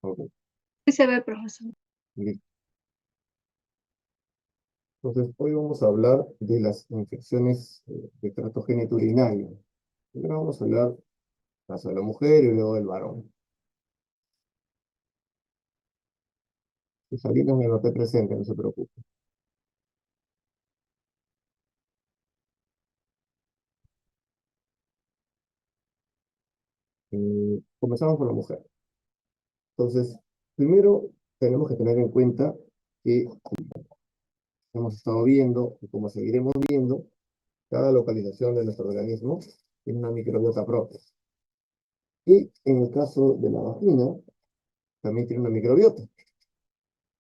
Ok, Sí se ve, profesor. listo. Entonces, hoy vamos a hablar de las infecciones de tracto genitourinario. Primero vamos a hablar caso de la mujer y luego del varón. Y Salinas me noté presente, no se preocupe. Comenzamos con la mujer. Entonces, primero tenemos que tener en cuenta que hemos estado viendo, y como seguiremos viendo, cada localización de nuestro organismo tiene una microbiota propia. Y en el caso de la vagina, también tiene una microbiota.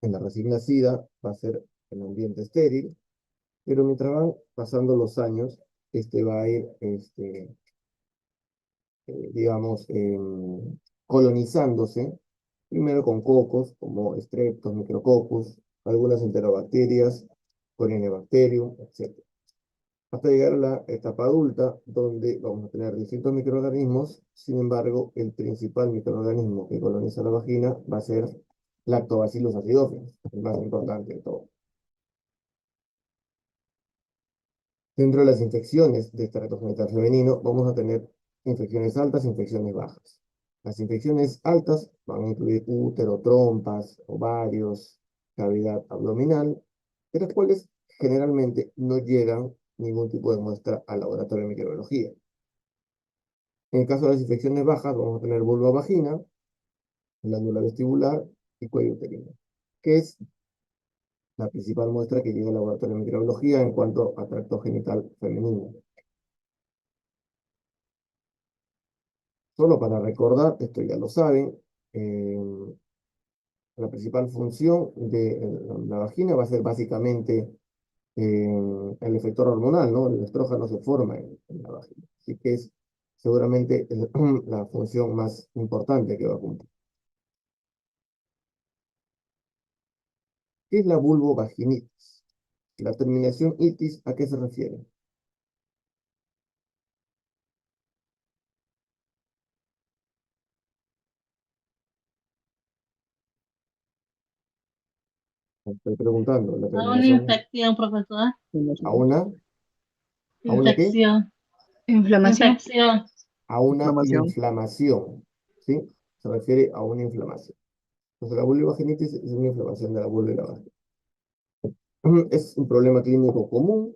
En la recién nacida va a ser el ambiente estéril, pero mientras van pasando los años, este va a ir, digamos, colonizándose, primero con cocos, como Streptos, Micrococcus, algunas enterobacterias, Corynebacterium, etc. Hasta llegar a la etapa adulta, donde vamos a tener distintos microorganismos. Sin embargo, el principal microorganismo que coloniza la vagina va a ser Lactobacillus acidophilus, el más importante de todos. Dentro de las infecciones de tracto genital femenino, vamos a tener infecciones altas e infecciones bajas. Las infecciones altas van a incluir útero, trompas, ovarios, cavidad abdominal, de las cuales generalmente no llegan ningún tipo de muestra al laboratorio de microbiología. En el caso de las infecciones bajas, vamos a tener vulva vagina, glándula vestibular y cuello uterino, que es la principal muestra que llega al laboratorio de microbiología en cuanto a tracto genital femenino. Solo para recordar, esto ya lo saben, eh, la principal función de la vagina va a ser básicamente el efector hormonal, ¿no? El estrógeno se forma en la vagina. Así que es seguramente la función más importante que va a cumplir. ¿Qué es la vulvovaginitis? La terminación itis, ¿a qué se refiere? Estoy preguntando, la A una terminación infección, profesor. a una, ¿a una qué? Infección. Inflamación. Infección. A una Inflamación. inflamación, ¿sí? Se refiere a una inflamación. Entonces, la vulvovaginitis es una inflamación de la vulva y la vagina. Es un problema clínico común,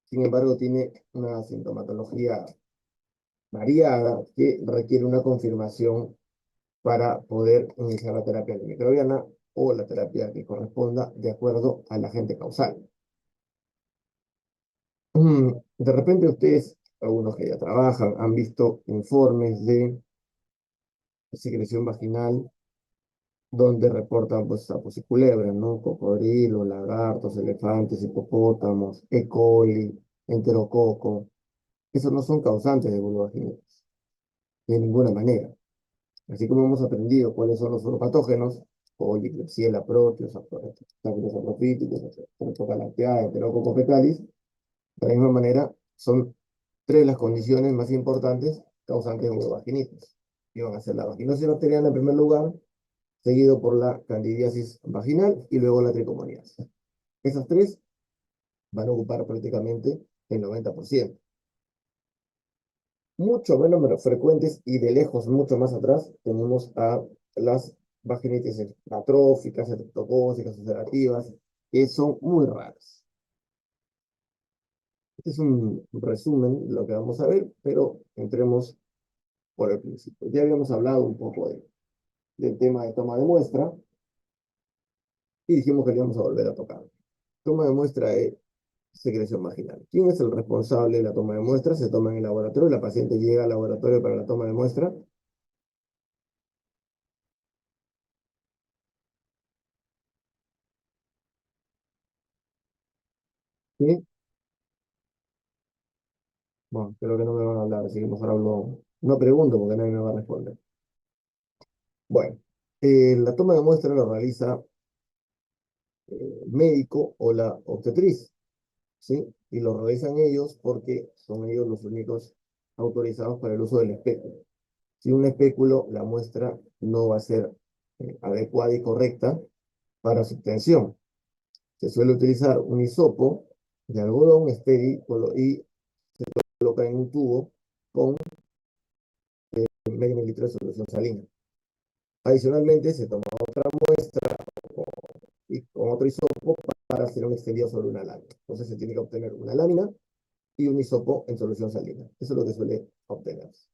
sin embargo, tiene una sintomatología variada que requiere una confirmación para poder iniciar la terapia antimicrobiana o la terapia que corresponda de acuerdo al agente causal. De repente ustedes, algunos que ya trabajan, han visto informes de secreción vaginal donde reportan pues sapos y culebras, ¿no? Cocodrilos, lagartos, elefantes, hipopótamos, E. coli, enterococo. Esos no son causantes de vulvovaginitis, de ninguna manera. Así como hemos aprendido cuáles son los uropatógenos, coli, Klebsiella, proteus, Staphylococcus saprophyticus, Streptococcus lacteae, Enterococcus fecalis, de la misma manera son tres las condiciones más importantes causantes de vulvovaginitis. Y van a ser la vaginosis bacteriana en primer lugar, seguido por la candidiasis vaginal y luego la tricomoniasis. Esas tres van a ocupar prácticamente el 90%. Mucho menos frecuentes y de lejos mucho más atrás tenemos a las vaginitis atróficas, estreptocócicas, ulcerativas, que son muy raras. Este es un resumen de lo que vamos a ver, pero entremos por el principio. Ya habíamos hablado un poco del tema de toma de muestra y dijimos que le íbamos a volver a tocar. Toma de muestra de secreción vaginal. ¿Quién es el responsable de la toma de muestra? Se toma en el laboratorio, la paciente llega al laboratorio para la toma de muestra. ¿Sí? Bueno, creo que no me van a hablar, así que mejor hablo. No pregunto porque nadie me va a responder. Bueno, la toma de muestra lo realiza el médico o la obstetriz, ¿sí? Y lo realizan ellos porque son ellos los únicos autorizados para el uso del espejo. Sin un espéculo, la muestra no va a ser adecuada y correcta para su obtención. Se suele utilizar un hisopo de algodón estéril y coloca en un tubo con medio mililitro de solución salina. Adicionalmente, se toma otra muestra y con otro hisopo para hacer un extendido sobre una lámina. Entonces se tiene que obtener una lámina y un hisopo en solución salina. Eso es lo que suele obtenerse.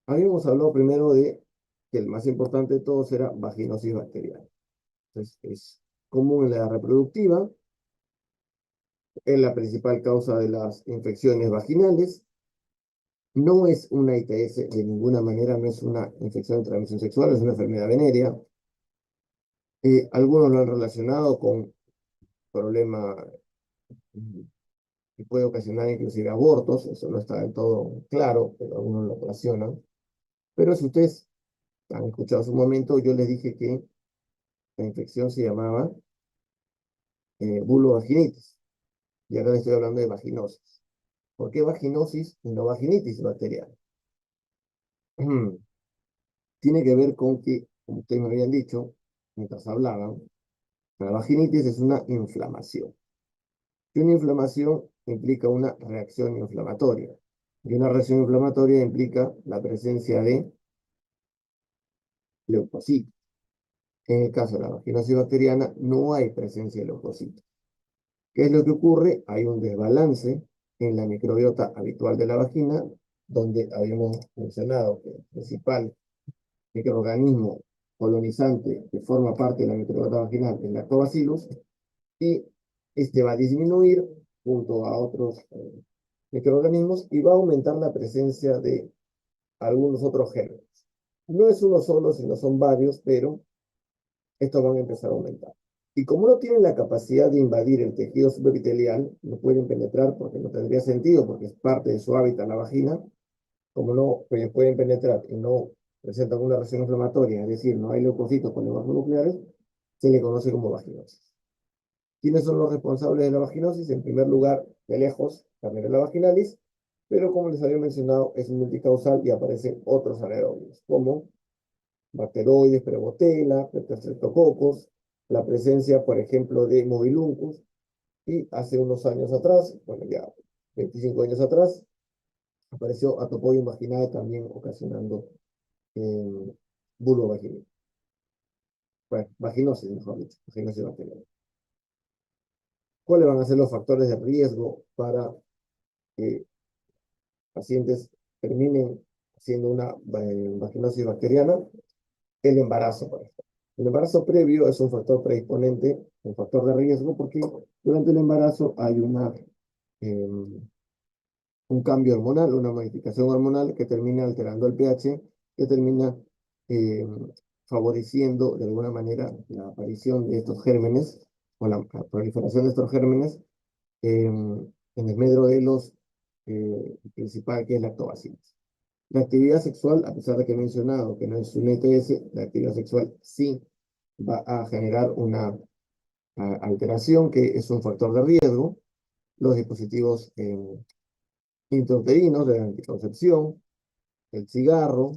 Habíamos hablado primero de que el más importante de todos era vaginosis bacteriana. Entonces, es común en la edad reproductiva, es la principal causa de las infecciones vaginales, no es una ITS de ninguna manera, no es una infección de transmisión sexual, es una enfermedad venérea. Algunos lo han relacionado con problemas que puede ocasionar inclusive abortos, eso no está del todo claro, pero algunos lo relacionan. Pero si ustedes han escuchado hace un momento, yo les dije que la infección se llamaba vulvovaginitis, y acá les estoy hablando de vaginosis. ¿Por qué vaginosis y no vaginitis bacteriana? Tiene que ver con que, como ustedes me habían dicho, mientras hablaban, la vaginitis es una inflamación. Y una inflamación implica una reacción inflamatoria. Y una reacción inflamatoria implica la presencia de leucocitos. En el caso de la vaginosis bacteriana, no hay presencia de leucocitos. ¿Qué es lo que ocurre? Hay un desbalance en la microbiota habitual de la vagina, donde habíamos mencionado que el principal microorganismo colonizante que forma parte de la microbiota vaginal es Lactobacillus, y este va a disminuir junto a otros microorganismos y va a aumentar la presencia de algunos otros gérmenes. No es uno solo, sino son varios, pero estos van a empezar a aumentar. Y como no tienen la capacidad de invadir el tejido subepitelial, no pueden penetrar porque no tendría sentido, porque es parte de su hábitat la vagina, como no pueden penetrar y no presentan una reacción inflamatoria, es decir, no hay leucocitos con lenguas nucleares, se le conoce como vaginosis. ¿Quiénes son los responsables de la vaginosis? En primer lugar, de lejos, Candidemia vaginalis, pero como les había mencionado, es multicausal y aparecen otros anaerobios, como bacteroides, prebotela, streptococos, la presencia, por ejemplo, de mobiluncus, y hace unos años atrás, bueno, ya 25 años atrás, apareció Atopobium vaginae también ocasionando vulvovaginitis. Bueno, vaginosis, mejor dicho, vaginosis bacteriana. ¿Cuáles van a ser los factores de riesgo para que pacientes terminen haciendo una vaginosis bacteriana? El embarazo, por ejemplo. El embarazo previo es un factor predisponente, un factor de riesgo, porque durante el embarazo hay un cambio hormonal, una modificación hormonal que termina alterando el pH, que termina eh, favoreciendo de alguna manera la aparición de estos gérmenes o la proliferación de estos gérmenes en el medio de los principal que es lactobacillus. La actividad sexual, a pesar de que he mencionado que no es un ETS, la actividad sexual sí va a generar una alteración que es un factor de riesgo. Los dispositivos intrauterinos de la anticoncepción, el cigarro,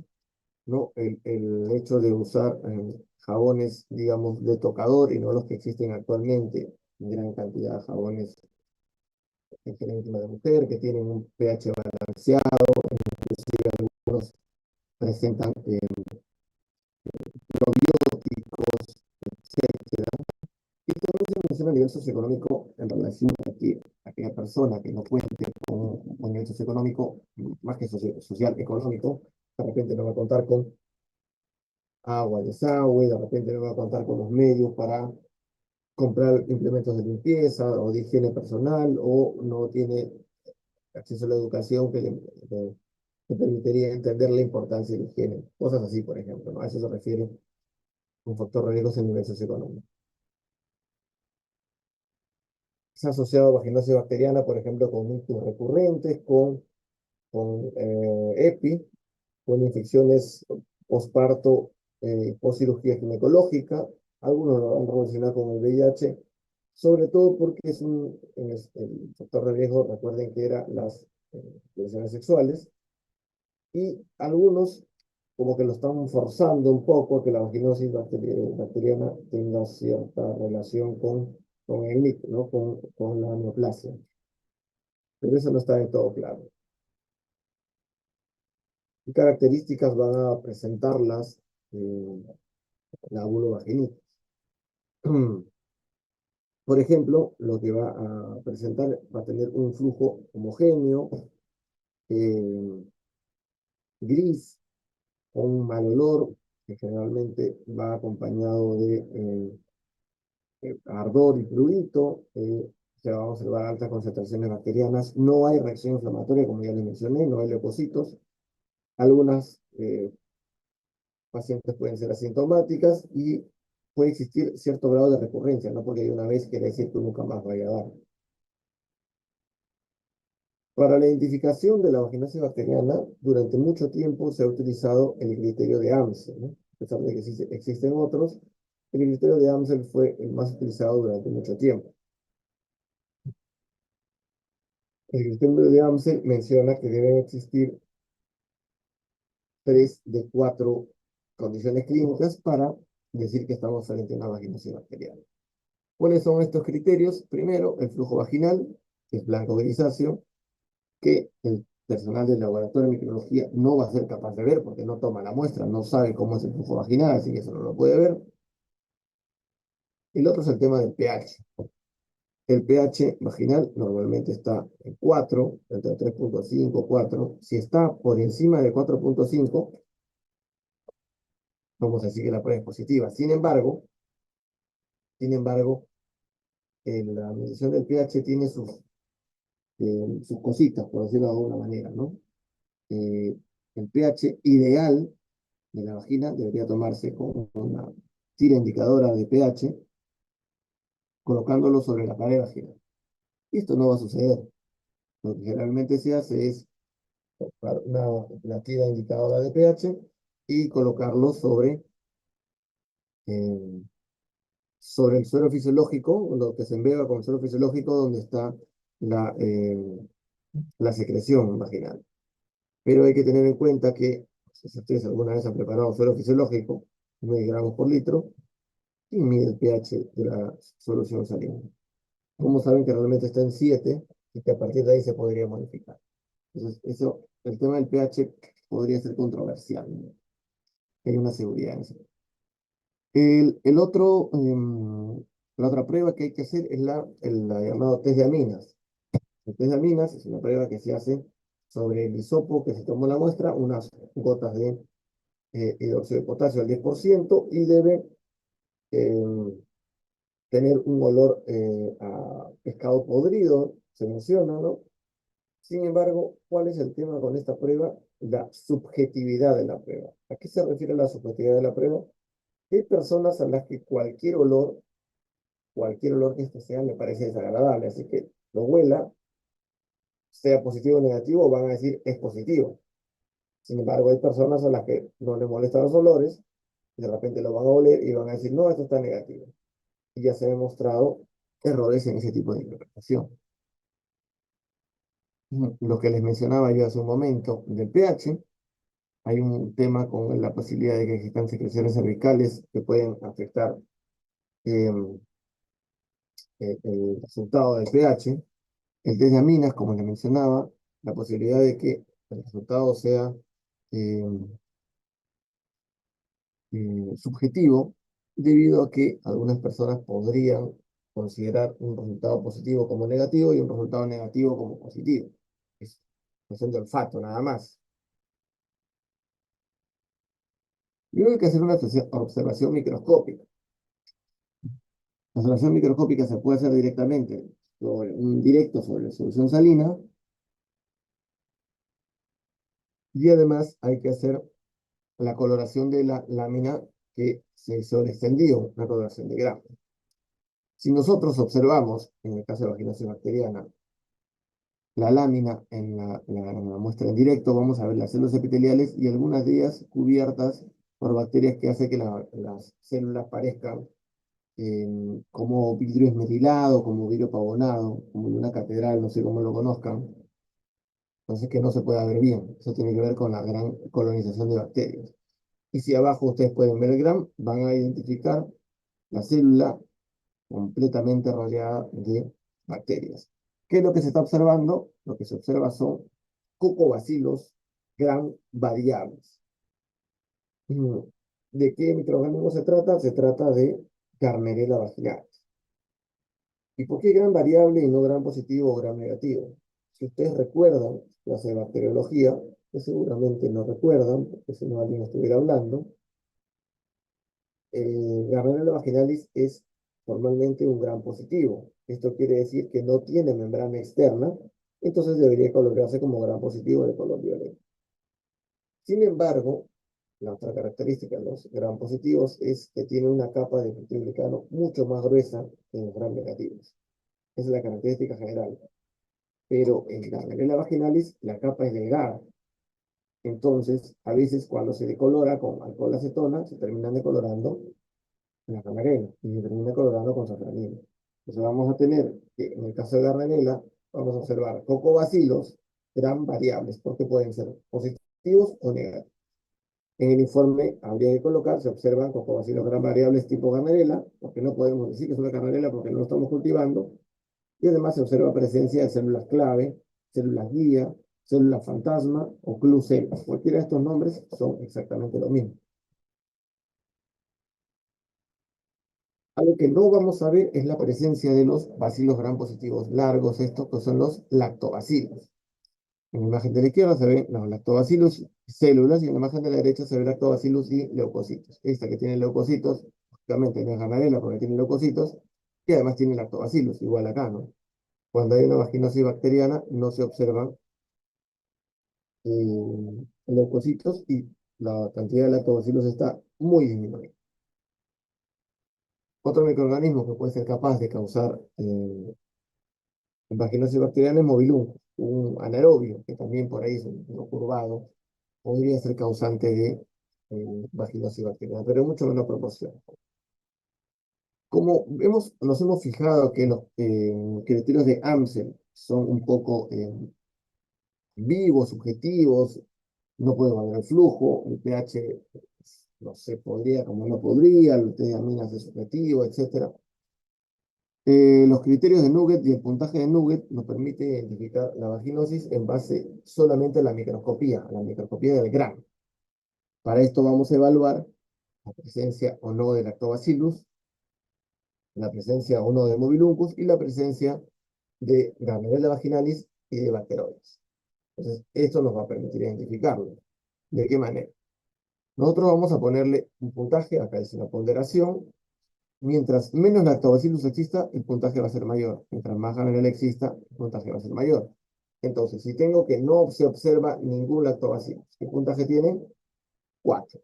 ¿no? El hecho de usar jabones, digamos, de tocador y no los que existen actualmente, en gran cantidad de jabones en gel íntimo de mujer, que tienen un pH balanceado, inclusive algunos presentan probióticos, etcétera. Y también se menciona a nivel socioeconómico en relación a que aquella persona que no cuente con un nivel socioeconómico, más que social, económico, de repente no va a contar con agua, desagüe, de repente no va a contar con los medios para comprar implementos de limpieza o de higiene personal, o no tiene acceso a la educación que permitiría entender la importancia de la higiene. Cosas así, por ejemplo, ¿no? A eso se refiere un factor de riesgo en nivel socioeconómico. Se ha asociado a vaginosis bacteriana, por ejemplo, con ictus recurrentes, con EPI, con infecciones posparto, postcirugía ginecológica. Algunos lo han relacionado con el VIH, sobre todo porque es el factor de riesgo, recuerden que eran las relaciones sexuales, y algunos como que lo están forzando un poco a que la vaginosis bacteriana tenga cierta relación con el mito, ¿no? Con la neoplasia. Pero eso no está del todo claro. ¿Qué características van a presentarlas la vulvovaginitis? Por ejemplo, lo que va a presentar va a tener un flujo homogéneo, eh, gris, con un mal olor, que generalmente va acompañado de ardor y prurito. Se va a observar altas concentraciones bacterianas. No hay reacción inflamatoria, como ya les mencioné, no hay leucocitos. Algunas pacientes pueden ser asintomáticas y puede existir cierto grado de recurrencia, no porque de una vez quiere decir que nunca más vaya a dar. Para la identificación de la vaginosis bacteriana, durante mucho tiempo se ha utilizado el criterio de Amsel, ¿no? A pesar de que existen otros, el criterio de Amsel fue el más utilizado durante mucho tiempo. El criterio de Amsel menciona que deben existir 3 de 4 condiciones clínicas para decir que estamos frente a una vaginosis bacteriana. ¿Cuáles son estos criterios? Primero, el flujo vaginal, que es blanco grisáceo, que el personal del laboratorio de microbiología no va a ser capaz de ver porque no toma la muestra, no sabe cómo es el flujo vaginal, así que eso no lo puede ver. El otro es el tema del pH. El pH vaginal normalmente está en 4, entre 3.5 y 4. Si está por encima de 4.5, vamos a decir que la prueba es positiva. Sin embargo, la medición del pH tiene sus cositas, por decirlo de alguna manera, ¿no? El pH ideal de la vagina debería tomarse con una tira indicadora de pH, colocándolo sobre la pared vaginal. Y esto no va a suceder. Lo que generalmente se hace es colocar una tira indicadora de pH y colocarlo eh, sobre el suelo fisiológico, lo que se embeba con el suelo fisiológico donde está la, eh, la secreción vaginal. Pero hay que tener en cuenta que si ustedes alguna vez han preparado suelo fisiológico, 9 gramos por litro, y mide el pH de la solución salina. ¿Cómo saben que realmente está en 7 y que a partir de ahí se podría modificar? Entonces, el tema del pH podría ser controversial, ¿no? Hay una seguridad en eso. El otro, la otra prueba que hay que hacer es la llamada test de aminas. El test de aminas es una prueba que se hace sobre el hisopo que se tomó la muestra, unas gotas de hidróxido de potasio al 10% y debe tener un olor a pescado podrido, se menciona, ¿no? Sin embargo, ¿cuál es el tema con esta prueba? La subjetividad de la prueba. ¿A qué se refiere la subjetividad de la prueba? Hay personas a las que cualquier olor que este sea, le parece desagradable, así que lo huela, sea positivo o negativo, van a decir es positivo. Sin embargo, hay personas a las que no les molestan los olores, y de repente lo van a oler y van a decir, no, esto está negativo. Y ya se han demostrado errores en ese tipo de interpretación. Lo que les mencionaba yo hace un momento del pH, hay un tema con la posibilidad de que existan secreciones cervicales que pueden afectar eh, el resultado del pH. El test de aminas, como les mencionaba, la posibilidad de que el resultado sea eh, subjetivo, debido a que algunas personas podrían considerar un resultado positivo como negativo y un resultado negativo como positivo. Es cuestión de olfato, nada más. Luego hay que hacer una observación microscópica. La observación microscópica se puede hacer directamente directo sobre la solución salina, y además hay que hacer la coloración de la lámina que se sobreextendió, una coloración de grafo. Si nosotros observamos, en el caso de vaginosis bacteriana, la lámina en la muestra en directo, vamos a ver las células epiteliales y algunas de ellas cubiertas por bacterias que hacen que las células parezcan como vidrio esmerilado, como vidrio pavonado, como en una catedral, no sé cómo lo conozcan. Entonces que no se pueda ver bien. Eso tiene que ver con la gran colonización de bacterias. Y si abajo ustedes pueden ver el GRAM, van a identificar la célula completamente rodeada de bacterias. ¿Qué es lo que se está observando? Lo que se observa son cocobacilos gram variables. Mm, ¿De qué microorganismo se trata? Se trata de Gardnerella vaginalis. ¿Y por qué gran variable y no gran positivo o gran negativo? Si ustedes recuerdan clase de bacteriología, que seguramente no recuerdan, porque si no alguien estuviera hablando, Gardnerella vaginalis es formalmente un gran positivo. Esto quiere decir que no tiene membrana externa, entonces debería colocarse como gran positivo de color violeta. Sin embargo, la otra característica de los gran positivos es que tiene una capa de filtrado mucho más gruesa que los gran negativos. Esa es la característica general. Pero en la Gardnerella vaginalis la capa es delgada. Entonces, a veces cuando se decolora con alcohol acetona, se terminan decolorando en la Gardnerella y se termina colorando con safranina. Entonces vamos a tener que en el caso de Gardnerella, vamos a observar cocobacilos gran variables, porque pueden ser positivos o negativos. En el informe habría que colocar, se observan cocobacilos gran variables tipo Gardnerella, porque no podemos decir que es una Gardnerella porque no lo estamos cultivando, y además se observa presencia de células clave, células guía, células fantasma o clucelas. Cualquiera de estos nombres son exactamente lo mismo. Algo que no vamos a ver es la presencia de los bacilos gram positivos largos, estos que son los lactobacilos. En la imagen de la izquierda se ven los lactobacillus células y en la imagen de la derecha se ve lactobacillus y leucocitos. Esta que tiene leucocitos, lógicamente no es Gardnerella porque tiene leucocitos y además tiene lactobacillus, igual acá, ¿no? Cuando hay una vaginosis bacteriana no se observan leucocitos y la cantidad de lactobacillus está muy disminuida. Otro microorganismo que puede ser capaz de causar vaginosis bacteriana es Mobilum, un anaerobio, que también por ahí es un curvado, podría ser causante de vaginosis bacteriana, pero en mucho menor proporción. Como vemos, nos hemos fijado que los criterios de Amsel son un poco vivos, subjetivos, no puede valer el flujo, el pH no se podría como no podría, el T de aminas es subjetivo, etc. Los criterios de Nugget y el puntaje de Nugget nos permite identificar la vaginosis en base solamente a la microscopía del grano. Para esto vamos a evaluar la presencia o no de lactobacillus, la presencia o no de mobiluncus y la presencia de Gardnerella vaginalis y de bacteroides. Entonces, esto nos va a permitir identificarlo. ¿De qué manera? Nosotros vamos a ponerle un puntaje, acá es una ponderación. Mientras menos lactobacillus exista, el puntaje va a ser mayor. Mientras más Gardnerella exista, el puntaje va a ser mayor. Entonces, si tengo que no se observa ningún lactobacillus, ¿qué puntaje tiene? 4.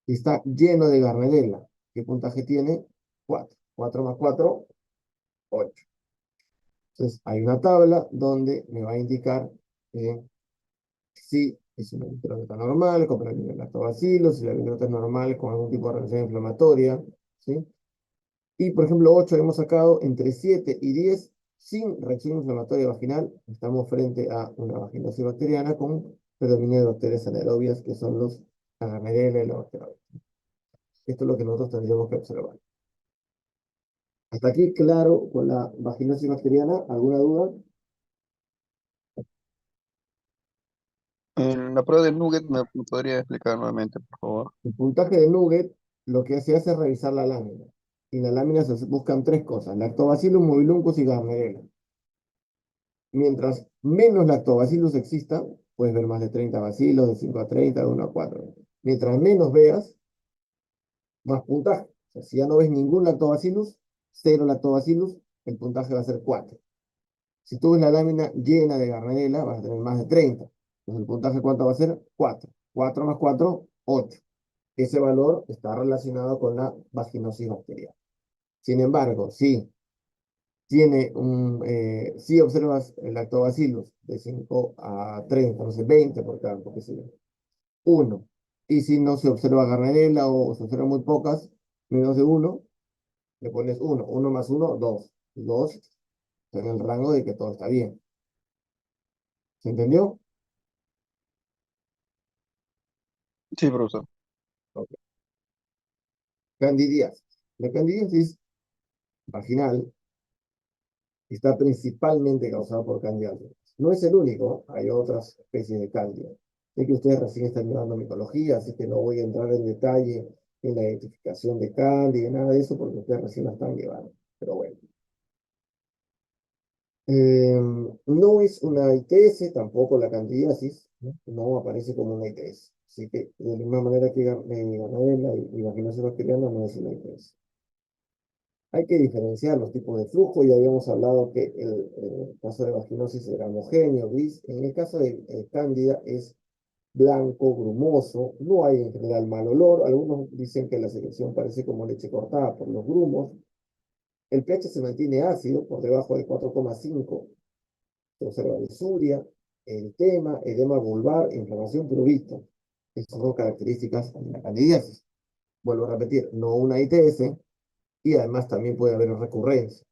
Si está lleno de Gardnerella, ¿qué puntaje tiene? 4. 4 más 4, 8. Entonces, hay una tabla donde me va a indicar si es una microbiota normal, con predominio de lactobacillus, si la microbiota es normal con algún tipo de reacción inflamatoria, ¿sí? Y, por ejemplo, 8 hemos sacado entre 7 y 10 sin reacción inflamatoria vaginal. Estamos frente a una vaginosis bacteriana con predominio de bacterias anaerobias, que son los Gardnerella y los bacteroides. Esto es lo que nosotros tendríamos que observar. Hasta aquí, claro, con la vaginosis bacteriana. ¿Alguna duda? En la prueba del nugget, ¿me podría explicar nuevamente, por favor? El puntaje de Nugget lo que se hace es revisar la lámina. Y en la lámina se buscan tres cosas: Lactobacillus, Mobiluncus y Gardnerella. Mientras menos lactobacillus exista, puedes ver más de 30 bacilos, de 5 a 30, de 1 a 4. Mientras menos veas, más puntaje. O sea, si ya no ves ningún lactobacillus, cero lactobacillus, el puntaje va a ser 4. Si tú ves la lámina llena de Gardnerella, vas a tener más de 30. Entonces, ¿el puntaje cuánto va a ser? 4. 4 más 4, 8. Ese valor está relacionado con la vaginosis bacteriana. Sin embargo, si observas el lactobacillus de 5 a 30, no sé, 20 por cada, porque sí, 1. Y si no se observa Gardnerella o se observan muy pocas, menos de 1, le pones 1. 1 más 1, 2. 2 está en el rango de que todo está bien. ¿Se entendió? Sí, profesor. Ok. Candidiasis. La candidiasis vaginal está principalmente causada por Candida. No es el único, hay otras especies de Candida. Sé que ustedes recién están llevando micología, así que no voy a entrar en detalle en la identificación de Candida y nada de eso, porque ustedes recién la están llevando. Pero bueno. No es una ITS, tampoco la candidiasis, no aparece como una ITS. Así que de la misma manera que Ganadela y vaginosis bacteriana no es una ITS. Hay que diferenciar los tipos de flujo. Ya habíamos hablado que el caso de vaginosis era homogéneo, gris. En el caso de cándida es blanco, grumoso. No hay en general mal olor. Algunos dicen que la secreción parece como leche cortada por los grumos. El pH se mantiene ácido por debajo de 4,5. Se observa disuria, edema vulvar, inflamación prurita. Estas son características de la candidiasis. Vuelvo a repetir, no una ITS, y además también puede haber recurrencia.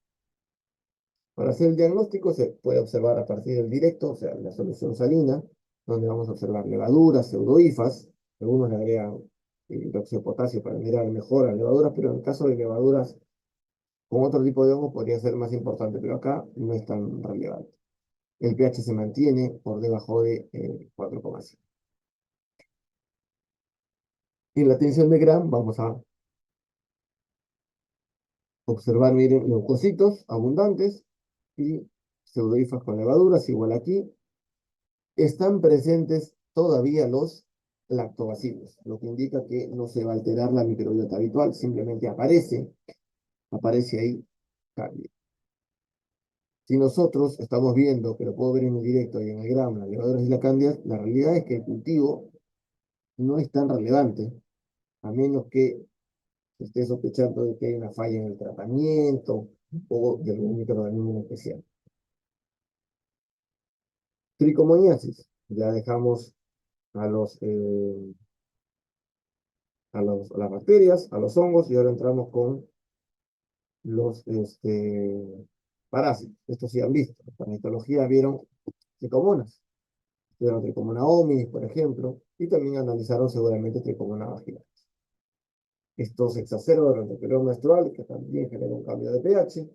Para hacer el diagnóstico se puede observar a partir del directo, o sea, la solución salina, donde vamos a observar levaduras, pseudohifas. Algunos le agregan hidróxido de potasio para mirar mejor a levaduras, pero en el caso de levaduras con otro tipo de hongo podría ser más importante, pero acá no es tan relevante. El pH se mantiene por debajo de 4,5. En la tensión de Gram vamos a observar, miren, leucocitos abundantes y pseudohifas con levaduras, igual aquí. Están presentes todavía los lactobacilos, lo que indica que no se va a alterar la microbiota habitual, simplemente aparece ahí cambio. Si nosotros estamos viendo, que lo puedo ver en el directo y en el Gram, las levaduras y la cándida, la realidad es que el cultivo no es tan relevante, a menos que esté sospechando de que hay una falla en el tratamiento o de algún microorganismo en especial. Tricomoniasis, ya dejamos a a las bacterias, a los hongos, y ahora entramos con los parásitos. Estos sí han visto. Para mitología vieron tricomonas. Vieron tricomona hominis, por ejemplo, y también analizaron seguramente tricomona vaginal. Esto se exacerba durante el periodo menstrual, que también genera un cambio de pH.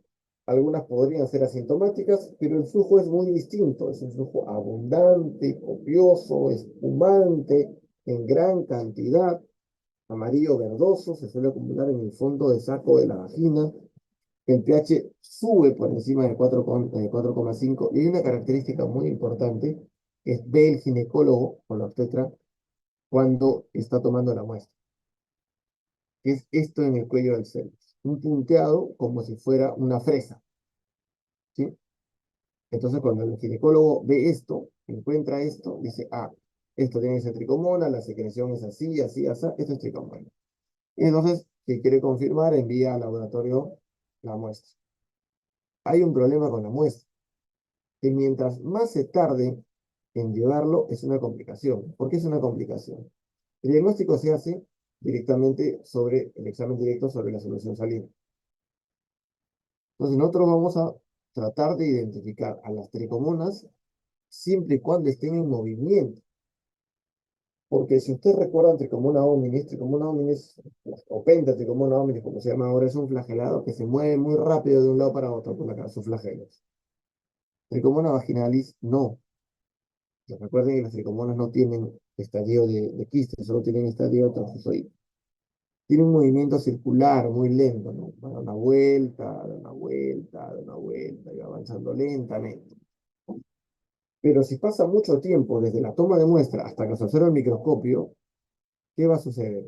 Algunas podrían ser asintomáticas, pero el flujo es muy distinto. Es un flujo abundante, copioso, espumante, en gran cantidad, amarillo verdoso, se suele acumular en el fondo de saco de la vagina. El pH sube por encima de 4,5 y hay una característica muy importante que ve el ginecólogo o la obstetra cuando está tomando la muestra, que es esto en el cuello del cervix, un punteado como si fuera una fresa, ¿sí? Entonces cuando el ginecólogo ve esto, encuentra esto, dice, ah, esto tiene que ser tricomona, la secreción es así, así, así, esto es tricomona. Y entonces, si quiere confirmar, envía al laboratorio la muestra. Hay un problema con la muestra, que mientras más se tarde en llevarlo, es una complicación. ¿Por qué es una complicación? El diagnóstico se hace directamente sobre el examen directo sobre la solución salina. Entonces, nosotros vamos a tratar de identificar a las tricomonas siempre y cuando estén en movimiento. Porque si usted recuerda tricomona hominis, o pentatricomona hominis, como se llama ahora, es un flagelado que se mueve muy rápido de un lado para otro por sus flagelos. Tricomona vaginalis, no. Recuerden que las tricomonas no tienen estadio de quiste, solo tienen estadio de trofozoide. Tiene un movimiento circular muy lento, ¿no? Va a dar una vuelta, da una vuelta, da una vuelta, y va avanzando lentamente. Pero si pasa mucho tiempo desde la toma de muestra hasta que se observa el microscopio, ¿qué va a suceder?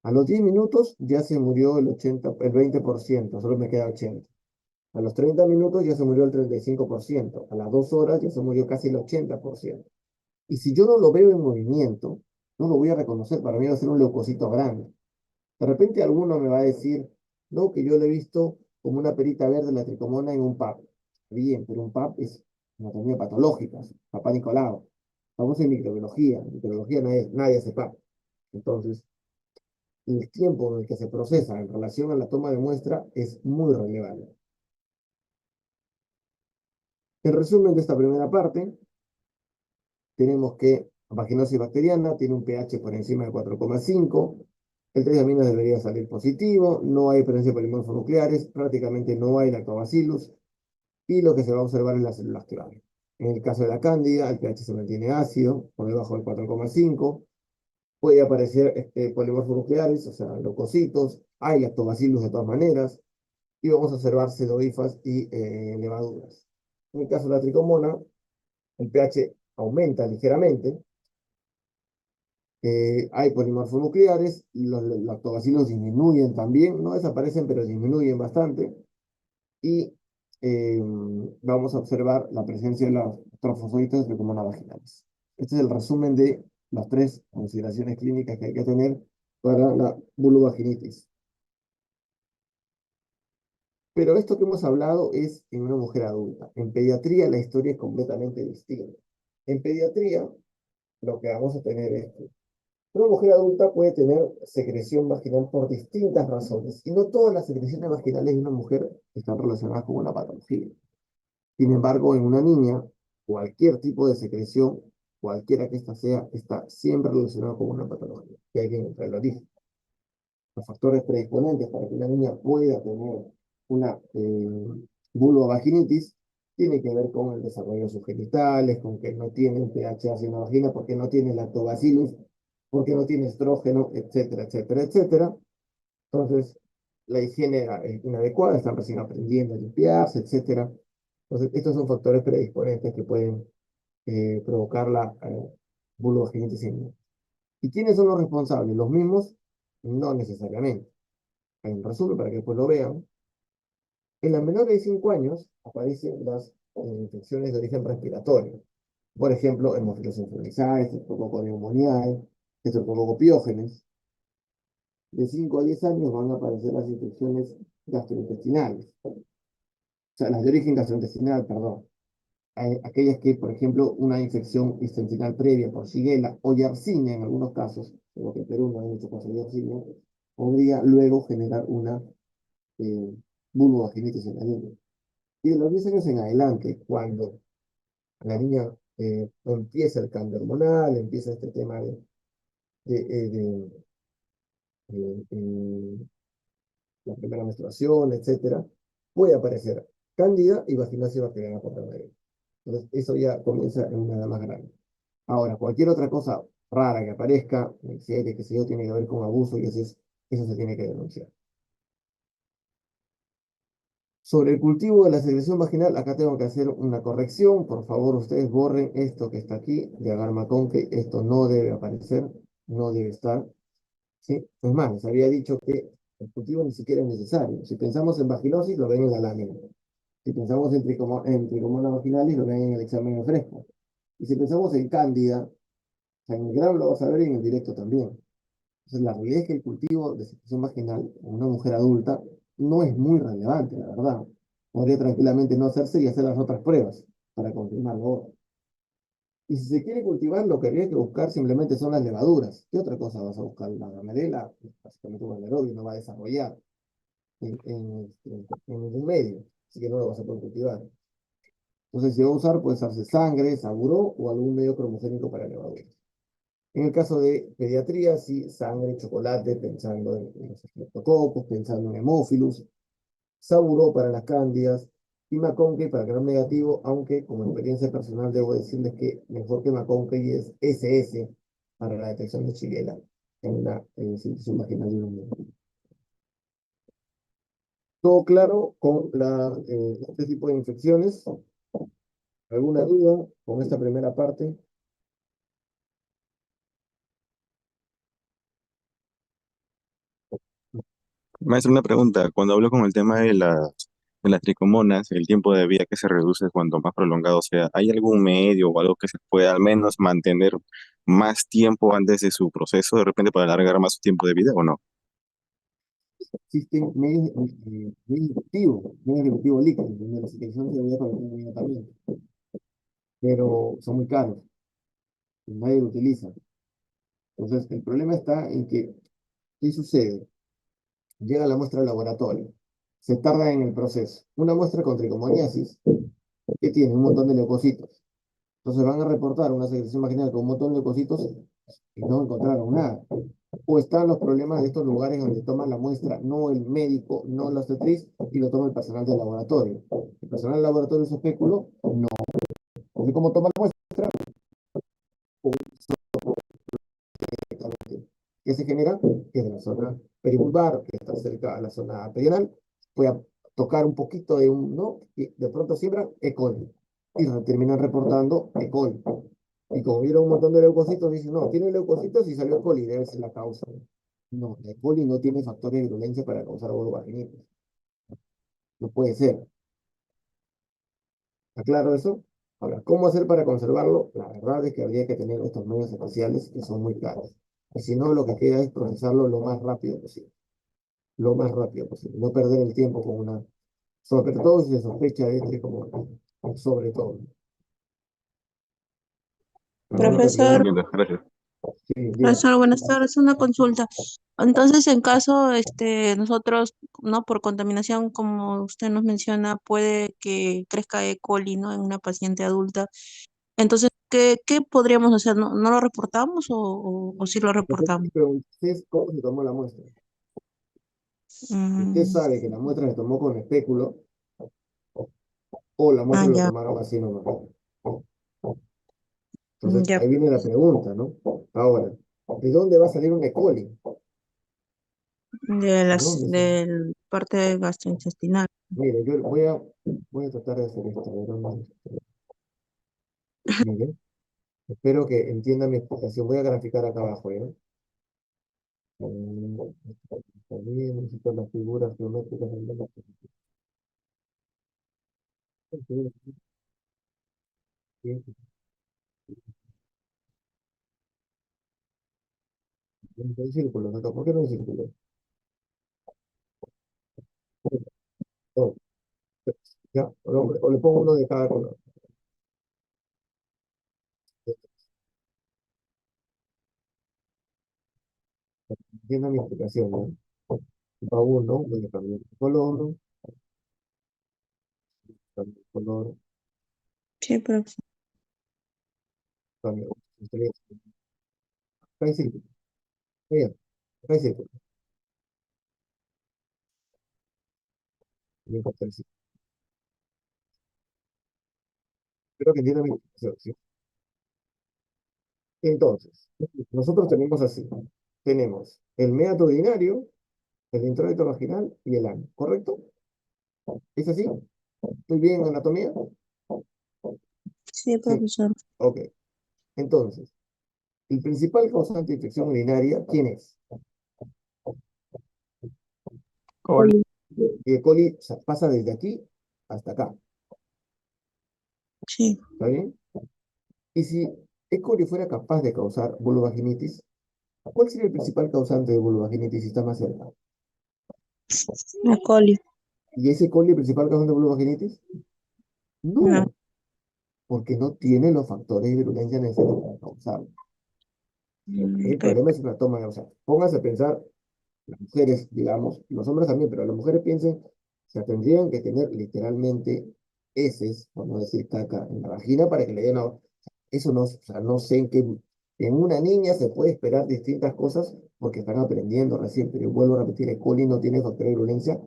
A los 10 minutos ya se murió el 20%, solo me queda 80. A los 30 minutos ya se murió el 35%. A las 2 horas ya se murió casi el 80%. Y si yo no lo veo en movimiento, no lo voy a reconocer. Para mí va a ser un leucocito grande. De repente alguno me va a decir, no, que yo lo he visto como una perita verde la tricomona en un PAP. Bien, pero un PAP es anatomía patológica, papá Nicolau. Vamos en microbiología. En microbiología nadie hace PAP. Entonces, el tiempo en el que se procesa en relación a la toma de muestra es muy relevante. En resumen de esta primera parte, tenemos que vaginosis bacteriana, tiene un pH por encima de 4,5. El test de aminos debería salir positivo, no hay presencia de polimorfos nucleares, prácticamente no hay lactobacillus, y lo que se va a observar es las células clave. En el caso de la cándida, el pH se mantiene ácido, por debajo del 4,5. Puede aparecer polimorfos nucleares, o sea, leucocitos, hay lactobacillus de todas maneras, y vamos a observar pseudohifas y levaduras. En el caso de la tricomona, el pH aumenta ligeramente, hay polimorfos nucleares, los lactobacilos disminuyen también, no desaparecen, pero disminuyen bastante, y vamos a observar la presencia de los trofosoditos de tricomona vaginales. Este es el resumen de las tres consideraciones clínicas que hay que tener para la vulvovaginitis. Pero esto que hemos hablado es en una mujer adulta. En pediatría la historia es completamente distinta. En pediatría lo que vamos a tener es que una mujer adulta puede tener secreción vaginal por distintas razones, y no todas las secreciones vaginales de una mujer están relacionadas con una patología. Sin embargo, en una niña, cualquier tipo de secreción, cualquiera que ésta sea, está siempre relacionado con una patología, que hay que encontrar el origen. Los factores predisponentes para que una niña pueda tener una vulvovaginitis tiene que ver con el desarrollo de sus genitales, con que no tiene un pH hacia la vagina, porque no tiene lactobacillus, porque no tiene estrógeno, etcétera, etcétera, etcétera. Entonces, la higiene es inadecuada, están recién aprendiendo a limpiarse, etcétera. Entonces, estos son factores predisponentes que pueden provocar la vulvovaginitis en niños. ¿Y quiénes son los responsables? ¿Los mismos? No necesariamente. En resumen, para que después lo vean, en las menores de 5 años aparecen las infecciones de origen respiratorio. Por ejemplo, hemofilos influenzae, estreptococo neumoniae, estreptococo piógenes. De 5 a 10 años van a aparecer las infecciones gastrointestinales. O sea, las de origen gastrointestinal, perdón. Aquellas que, por ejemplo, una infección intestinal previa por Shigella o Yersinia en algunos casos, como que en Perú no hay mucho caso de Yersinia, podría luego generar una eh, vulvovaginitis en la niña. Y de los 10 años en adelante, cuando la niña empieza el cambio hormonal, empieza este tema de, eh, de, la primera menstruación, etcétera, puede aparecer cándida y vaginosis bacteriana por medio. Entonces, eso ya comienza en una edad más grande. Ahora, cualquier otra cosa rara que aparezca, que sé yo, tiene que ver con abuso, y eso se tiene que denunciar. Sobre el cultivo de la secreción vaginal, acá tengo que hacer una corrección. Por favor, ustedes borren esto que está aquí, de agar Maconque. Esto no debe aparecer, no debe estar. ¿Sí? Es más, les había dicho que el cultivo ni siquiera es necesario. Si pensamos en vaginosis, lo ven en la lámina. Si pensamos en tricomonas vaginalis, lo ven en el examen de fresco. Y si pensamos en cándida, o sea, en el grano lo vas a ver y en el directo también. Entonces, la realidad es que el cultivo de secreción vaginal en una mujer adulta no es muy relevante, la verdad. Podría tranquilamente no hacerse y hacer las otras pruebas para confirmarlo. Y si se quiere cultivar, lo que habría que buscar simplemente son las levaduras. ¿Qué otra cosa vas a buscar? La gamerela, básicamente un anaerobio no va a desarrollar en ningún medio, así que no lo vas a poder cultivar. Entonces, si va a usar, puede usarse sangre, saburó o algún medio cromogénico para levaduras. En el caso de pediatría, sí, sangre, chocolate, pensando en los estreptococos, pensando en hemófilos, saburó para las cándidas y McConkey para gram negativo, aunque como experiencia personal debo decirles que mejor que McConkey es SS para la detección de Shigella en una situación vaginal de un niño. ¿Todo claro con este tipo de infecciones? ¿Alguna duda con esta primera parte? Maestro, una pregunta. Cuando hablo con el tema de las tricomonas, el tiempo de vida que se reduce cuanto más prolongado sea, ¿hay algún medio o algo que se pueda al menos mantener más tiempo antes de su proceso, de repente para alargar más su tiempo de vida o no? Existen medios inductivos líquidos, donde la secreción se veía para inmediatamente, pero son muy caros y nadie lo utiliza. Entonces, el problema está en que, ¿qué sucede? Llega la muestra al laboratorio, se tarda en el proceso. Una muestra con tricomoniasis, que tiene un montón de leucocitos. Entonces van a reportar una secreción vaginal con un montón de cositos y no encontraron nada. O están los problemas de estos lugares donde toman la muestra, no el médico, no la obstetriz, y lo toma el personal del laboratorio. El personal del laboratorio es especulo, no. Porque como toma la muestra, que se genera, que es de la zona perivulvar, que está cerca a la zona perianal, puede tocar un poquito de un, ¿no? Y de pronto siembran E. coli. Y terminan reportando E. coli. Y como vieron un montón de leucocitos, dicen, no, tiene leucocitos y salió E. coli, debe ser la causa. No, la E. coli no tiene factores de virulencia para causar vulvovaginitis. No puede ser. ¿Está claro eso? Ahora, ¿cómo hacer para conservarlo? La verdad es que habría que tener estos medios especiales que son muy caros. Y si no, lo que queda es procesarlo lo más rápido posible. Lo más rápido posible. No perder el tiempo con una. Sobre todo si se sospecha de este como. Sobre todo. ¿Alguna otra Profesor, pregunta? Entiendo, gracias. Sí, diga. profesor, buenas tardes. Una consulta. Entonces, en caso, nosotros, ¿no? Por contaminación, como usted nos menciona, puede que crezca E. coli, ¿no? En una paciente adulta. Entonces, ¿qué podríamos hacer? ¿No lo reportamos o sí lo Lo que hay que reportamos? preguntarse es cómo se tomó la muestra. Si usted Mm, sabe que la muestra se tomó con espéculo o la muestra lo ya, tomaron así nomás. Entonces, ya. ahí viene la pregunta, ¿no? Ahora, ¿de dónde va a salir un E. coli? De ¿De las, dónde sale? del parte gastrointestinal. Mire, yo voy a tratar de hacer esto. Mire, espero que entienda mi explicación. Voy a graficar acá abajo, ¿ya? También necesito las figuras geométricas del menos. No hay círculos acá. ¿Por qué no hay círculos? No, ya, o le pongo uno de cada color. Entienda mi explicación, ¿no? Va uno, voy a cambiar de color, cambio de color, Sí, profesor. cambio de estrella. Acá hay círculos. Mira, acá hay círculos. No importa el círculo. Espero que entienda mi explicación, ¿sí? Entonces, nosotros tenemos así. Tenemos el meato urinario, el introito vaginal y el ano, ¿correcto? ¿Es así? ¿Estoy bien en anatomía? Sí, Sí. profesor. Ok. Entonces, el principal causante de infección urinaria, ¿quién es? Col- Y E. coli, o sea, pasa desde aquí hasta acá. Sí, ¿Está bien? Y si E. coli fuera capaz de causar vulvovaginitis, ¿cuál sería el principal causante de vulvovaginitis si está más cerca? E. coli. ¿Y ese E. coli el principal causante de vulvovaginitis? No. No, porque no tiene los factores de virulencia necesarios para causarlo. El Ok. problema es una toma de, o sea, póngase a pensar, las mujeres, digamos, los hombres también, pero las mujeres piensen, o sea, tendrían que tener literalmente heces, por no decir caca, en la vagina para que le den, eso no, o sea, no sé en una niña se puede esperar distintas cosas porque están aprendiendo recién, pero yo vuelvo a repetir, el coli no tiene factor de virulencia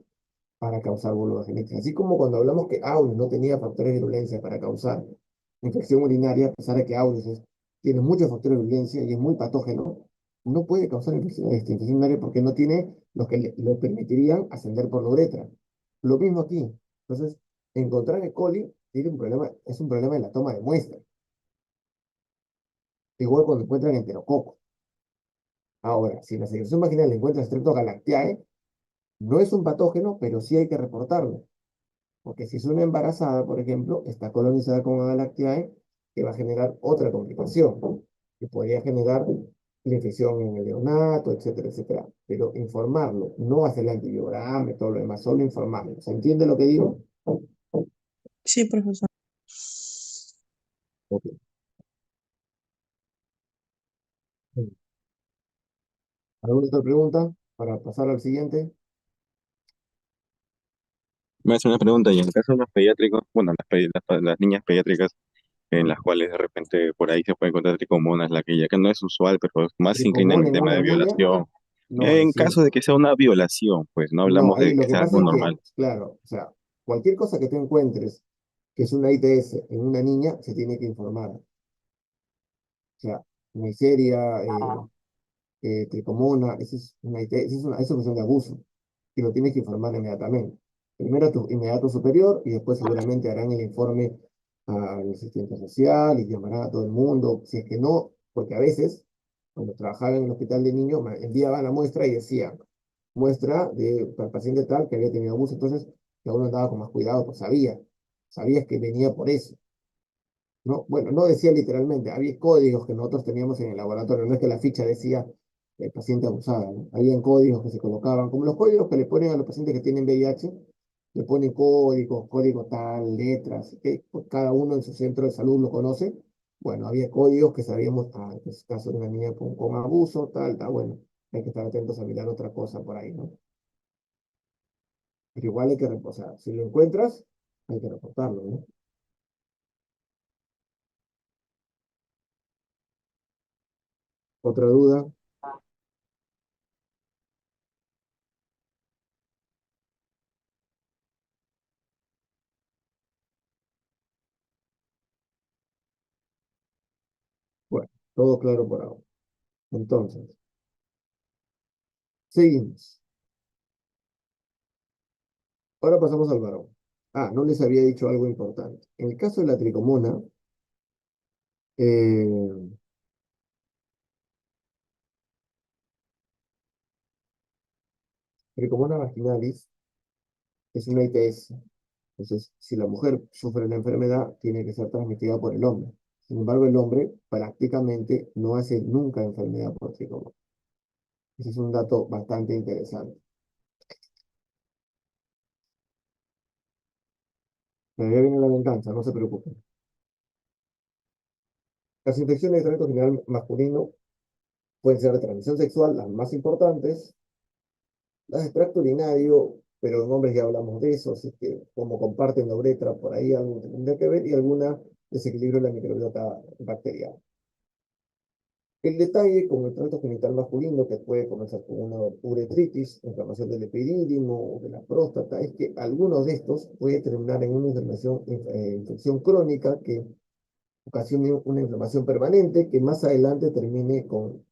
para causar vulvogenitis. Así como cuando hablamos que Auris no tenía factores de virulencia para causar infección urinaria, a pesar de que tiene muchos factores de virulencia y es muy patógeno, no puede causar infección urinaria porque no tiene los que le permitirían ascender por la uretra. Lo mismo aquí. Entonces, encontrar E. coli tiene un problema, es un problema en la toma de muestra. Igual cuando encuentran enterococo. Ahora, si en la secreción vaginal le encuentran Streptogalactiae, no es un patógeno, pero sí hay que reportarlo. Porque si es una embarazada, por ejemplo, está colonizada con Agalactiae, que va a generar otra complicación, que podría generar la infección en el neonato, etcétera, etcétera. Pero informarlo, no hacer el antibiograma y todo lo demás, solo informarlo. ¿Se entiende lo que digo? Sí, profesor. Ok. ¿Alguna otra pregunta para pasar al siguiente? Me hace una pregunta, y en el caso de los pediátricos, bueno, las niñas pediátricas, en las cuales de repente por ahí se puede encontrar tricomonas, la que ya que no es usual, pero más se inclina en Tricomón un en tema una de niña, violación. no es En caso de cierto. que sea una violación, pues no No, hablamos ahí de lo que que sea pasa algo es que, normal. claro, o sea, cualquier cosa que tú encuentres que es una ITS en una niña, se tiene que informar. O sea, Neisseria, tricomona, eso es una ITS, eso es cuestión de abuso. Y lo tienes que informar inmediatamente. Primero a tu inmediato superior y después seguramente harán el informe al asistente social y llamarán a todo el mundo. Si es que no, porque a veces, cuando trabajaba en el hospital de niños, me enviaban la muestra y decían, muestra de para el paciente tal que había tenido abuso. Entonces, ya uno andaba con más cuidado, pues sabías que venía por eso. No, bueno, no decía literalmente, había códigos que nosotros teníamos en el laboratorio, no es que la ficha decía paciente abusada, ¿no? Habían códigos que se colocaban, como los códigos que le ponen a los pacientes que tienen VIH, le ponen códigos, código tal, letras, que pues, cada uno en su centro de salud lo conoce. Bueno, había códigos que sabíamos, este es caso de una niña con abuso, tal, tal, bueno, hay que estar atentos a mirar otra cosa por ahí, ¿no? Pero igual hay que reposar, si lo encuentras, hay que reportarlo, ¿no? Otra duda, bueno, todo claro por ahora. Entonces, seguimos. Ahora pasamos al varón. Ah, no les había dicho algo importante. En el caso de la tricomona, eh, tricomona vaginalis es una ITS. Entonces, si la mujer sufre la enfermedad, tiene que ser transmitida por el hombre. Sin embargo, el hombre prácticamente no hace nunca enfermedad por tricomona. Ese es un dato bastante interesante. Pero ya viene la venganza, no se preocupen. Las infecciones de tránsito general masculino pueden ser de transmisión sexual, las más importantes, las de extracto urinario, pero en hombres ya hablamos de eso, así que como comparten la uretra, por ahí algo tendría que ver, y alguna desequilibrio de la microbiota bacteriana. El detalle con el tracto genital masculino, que puede comenzar con una uretritis, inflamación del epidídimo o de la próstata, es que algunos de estos pueden terminar en una infección crónica que ocasione una inflamación permanente que más adelante termine con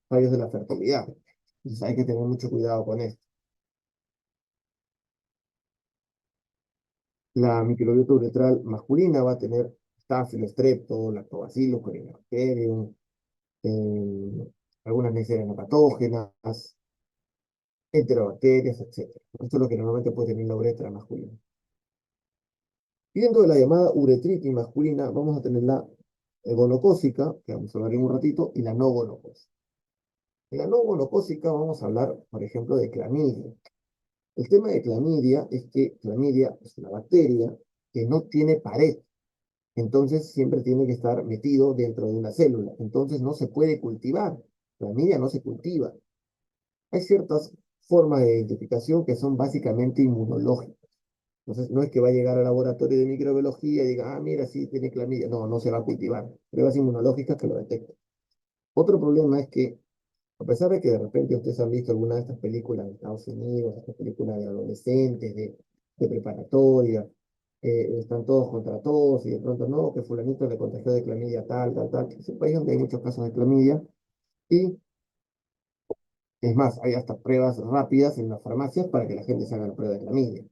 fallos de la fertilidad. Entonces hay que tener mucho cuidado con esto. La microbiota uretral masculina va a tener Staphylo, Strepto, Lactobacillus, Corynebacterium, algunas Neisseria no patógenas, enterobacterias, etc. Esto es lo que normalmente puede tener la uretra masculina. Y dentro de la llamada uretritis masculina vamos a tener la gonocócica, que vamos a hablar en un ratito, y la no gonocócica. En la no gonocócica vamos a hablar, por ejemplo, de clamidia. El tema de clamidia es que clamidia es una bacteria que no tiene pared. Entonces siempre tiene que estar metido dentro de una célula. Entonces no se puede cultivar. La clamidia no se cultiva. Hay ciertas formas de identificación que son básicamente inmunológicas. Entonces no es que va a llegar al laboratorio de microbiología y diga, ah, mira, sí, tiene clamidia. No, no se va a cultivar. Pruebas inmunológicas que lo detectan. Otro problema es que, a pesar de que de repente ustedes han visto alguna de estas películas de Estados Unidos, estas películas de adolescentes, de preparatoria, están todos contra todos y de pronto no, que fulanito le contagió de clamidia tal, tal, tal. Es un país donde hay muchos casos de clamidia y es más, hay hasta pruebas rápidas en las farmacias para que la gente se haga la prueba de clamidia.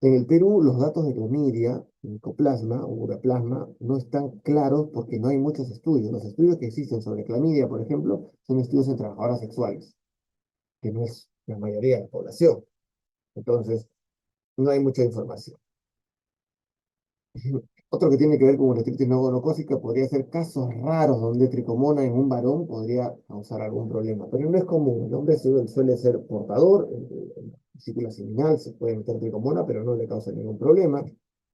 En el Perú, los datos de clamidia, micoplasma o uraplasma, no están claros porque no hay muchos estudios. Los estudios que existen sobre clamidia, por ejemplo, son estudios en trabajadoras sexuales, que no es la mayoría de la población. Entonces, no hay mucha información. Otro que tiene que ver con uretritis no gonocócica podría ser casos raros donde tricomona en un varón podría causar algún problema, pero no es común. El hombre suele ser portador, en la vesícula seminal se puede meter tricomona, pero no le causa ningún problema.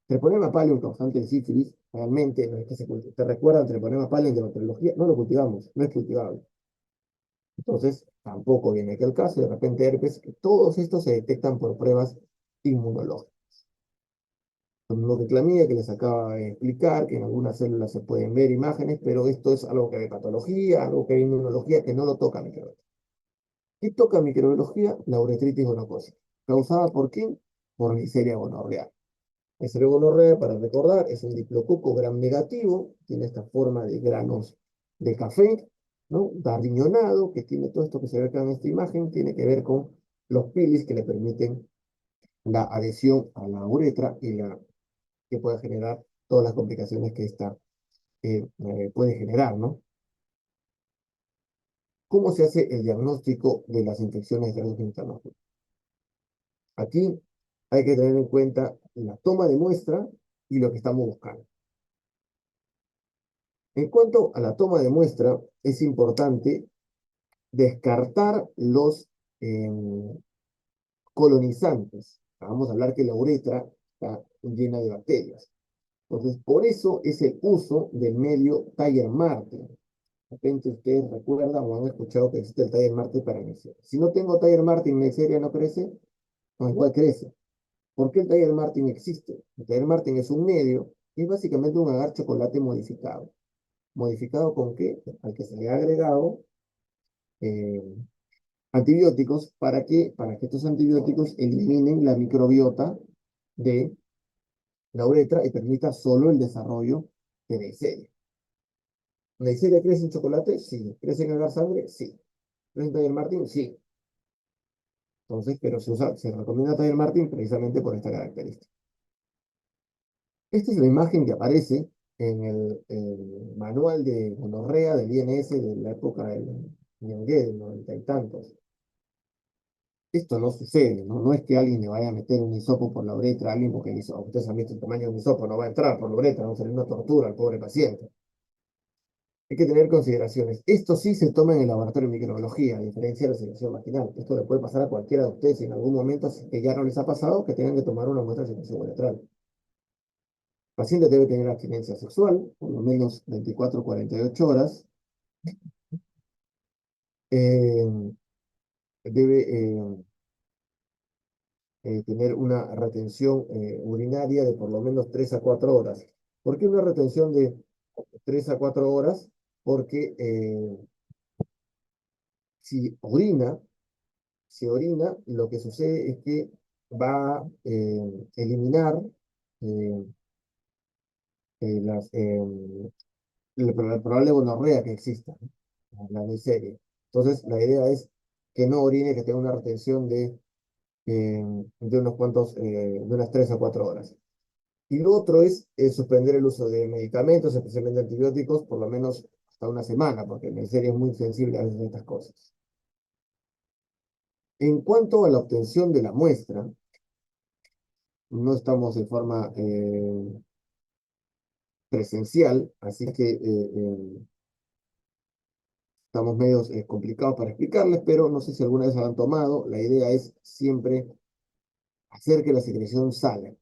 Treponema pallidum causante de sífilis, realmente no es que se cultive. ¿Te recuerdan treponema pallidum de bacteriología? No lo cultivamos, no es cultivable. Entonces, tampoco viene aquí el caso, de repente herpes, que todos estos se detectan por pruebas inmunológicas. Monociclamía que les acaba de explicar, que en algunas células se pueden ver imágenes, pero esto es algo que ve patología, algo que ve inmunología, que no lo toca microbiología. ¿Qué toca microbiología? La uretritis gonocócica. ¿Causada por quién? Por Neisseria gonorrea. Neisseria gonorrea, para recordar, es un diplococo gram negativo, tiene esta forma de granos de café, ¿no? Darriñonado, que tiene todo esto que se ve acá en esta imagen, tiene que ver con los pilis que le permiten la adhesión a la uretra y que puede generar todas las complicaciones que esta puede generar, ¿no? ¿Cómo se hace el diagnóstico de las infecciones de los internos? Aquí hay que tener en cuenta la toma de muestra y lo que estamos buscando. En cuanto a la toma de muestra, es importante descartar los eh, colonizantes. Vamos a hablar que la uretra está llena de bacterias. Entonces, por eso es el uso del medio Tiger-Martin. De repente ustedes recuerdan o han escuchado que existe el Tiger-Martin para Neisseria. Si no tengo Tiger-Martin, Neisseria no crece, no, igual crece. ¿Por qué el Tiger-Martin existe? El Tiger-Martin es un medio que es básicamente un agar chocolate modificado. ¿Modificado con qué? Al que se le ha agregado eh, antibióticos. ¿Para qué? Para que estos antibióticos eliminen la microbiota de la uretra y permita solo el desarrollo de Neisseria. ¿Neisseria crece en chocolate? Sí. ¿Crece en agar sangre? Sí. ¿Crece en Tiger-Martin? Sí. Entonces, pero se recomienda Tiger-Martin precisamente por esta característica. Esta es la imagen que aparece en el manual de gonorrea del INS de la época del Ñangué, del 90 y tantos. Esto no sucede, ¿no? No es que alguien le vaya a meter un hisopo por la uretra a alguien porque el hisopo, ustedes han visto el tamaño de un hisopo, no va a entrar por la uretra, va a ser una tortura al pobre paciente. Hay que tener consideraciones. Esto sí se toma en el laboratorio de microbiología, a diferencia de la secreción vaginal. Esto le puede pasar a cualquiera de ustedes si en algún momento, si que ya no les ha pasado, que tengan que tomar una muestra de secreción uretral. El paciente debe tener abstinencia sexual, por lo menos 24 48 horas. Eh, debe tener una retención urinaria de por lo menos 3 a 4 horas. ¿Por qué una retención de 3 a 4 horas? Porque si orina, lo que sucede es que va a eliminar eh, la probable gonorrea que exista, ¿no? La Neisseria. Entonces, la idea es que no orine, que tenga una retención de unos cuantos, de unas 3 a 4 horas. Y lo otro es suspender el uso de medicamentos, especialmente antibióticos, por lo menos hasta una semana, porque la Neisseria es muy sensible a veces a estas cosas. En cuanto a la obtención de la muestra, no estamos de forma presencial, así que estamos medios complicados para explicarles, pero no sé si alguna vez han tomado. La idea es siempre hacer que la secreción salga,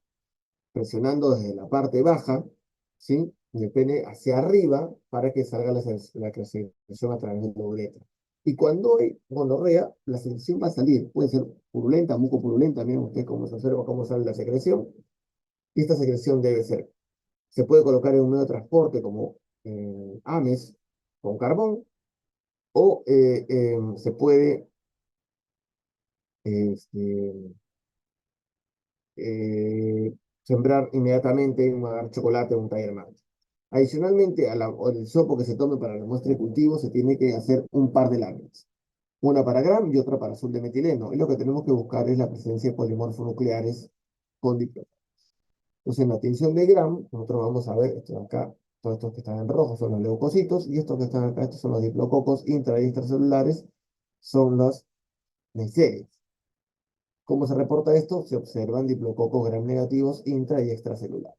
presionando desde la parte baja, ¿sí? Del pene hacia arriba para que salga la secreción a través de la uretra. Y cuando hay gonorrea, la secreción va a salir. Puede ser purulenta, mucopurulenta, miren ustedes cómo se observa cómo sale la secreción. Y esta secreción se puede colocar en un medio de transporte como AMES con carbón, o se puede este, eh, sembrar inmediatamente un agar chocolate o un Tiger Martin. Adicionalmente, al sopo que se tome para la muestra de cultivo, se tiene que hacer un par de láminas. Una para gram y otra para azul de metileno. Y lo que tenemos que buscar es la presencia de polimorfos nucleares con diplococos. Entonces, en la tinción de gram, nosotros vamos a ver, esto de acá, todos estos que están en rojo son los leucocitos, y estos que están acá, estos son los diplococos intra y extracelulares, son los neiserias. ¿Cómo se reporta esto? Se observan diplococos gram negativos intra y extracelulares.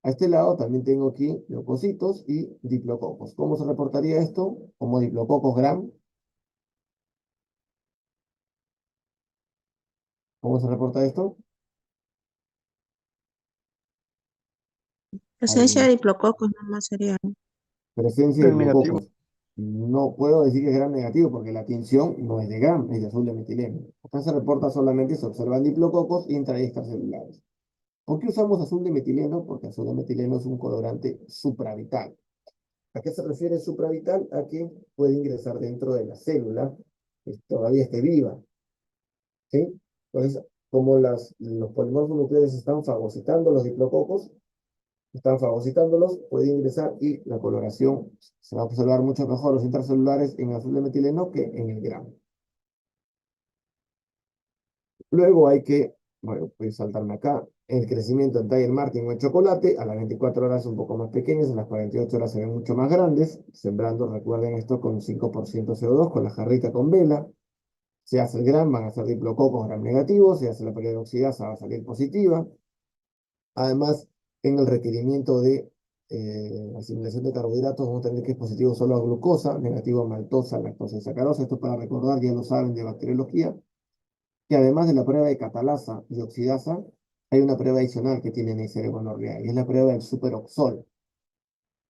A este lado también tengo aquí leucocitos y diplococos. ¿Cómo se reportaría esto? Como diplococos gram. ¿Cómo se reporta esto? Presencia de Al diplococos nomás sería, ¿no? presencia de Es negativo. diplococos. No puedo decir que es gram negativo porque la tinción no es de gram, es de azul de metileno. Acá se reporta solamente, se observan diplococos intra y extracelulares. ¿Por qué usamos azul de metileno? Porque azul de metileno es un colorante supravital. ¿A qué se refiere supravital? A que puede ingresar dentro de la célula, que todavía esté viva, ¿sí? Entonces, como los polimorfos nucleares están fagocitando los diplococos, están fagocitándolos, puede ingresar y la coloración se va a observar mucho mejor los intracelulares en azul de metileno que en el gramo. Luego hay que, bueno, voy a saltarme acá, el crecimiento en Tiger Martin o en chocolate, a las 24 horas un poco más pequeños, a las 48 horas se ven mucho más grandes, sembrando, recuerden esto, con 5% CO2, con la jarrita con vela, se hace el gram, van a ser diplococos gram negativos, se hace la peroxidasa, va a salir positiva. Además, en el requerimiento de asimilación de carbohidratos, vamos a tener que es positivo solo a glucosa, negativo a maltosa, lactosa y sacarosa. Esto para recordar, ya lo saben de bacteriología, que además de la prueba de catalasa y oxidasa, hay una prueba adicional que tiene Neisseria gonorrhoeae, y es la prueba del superoxol.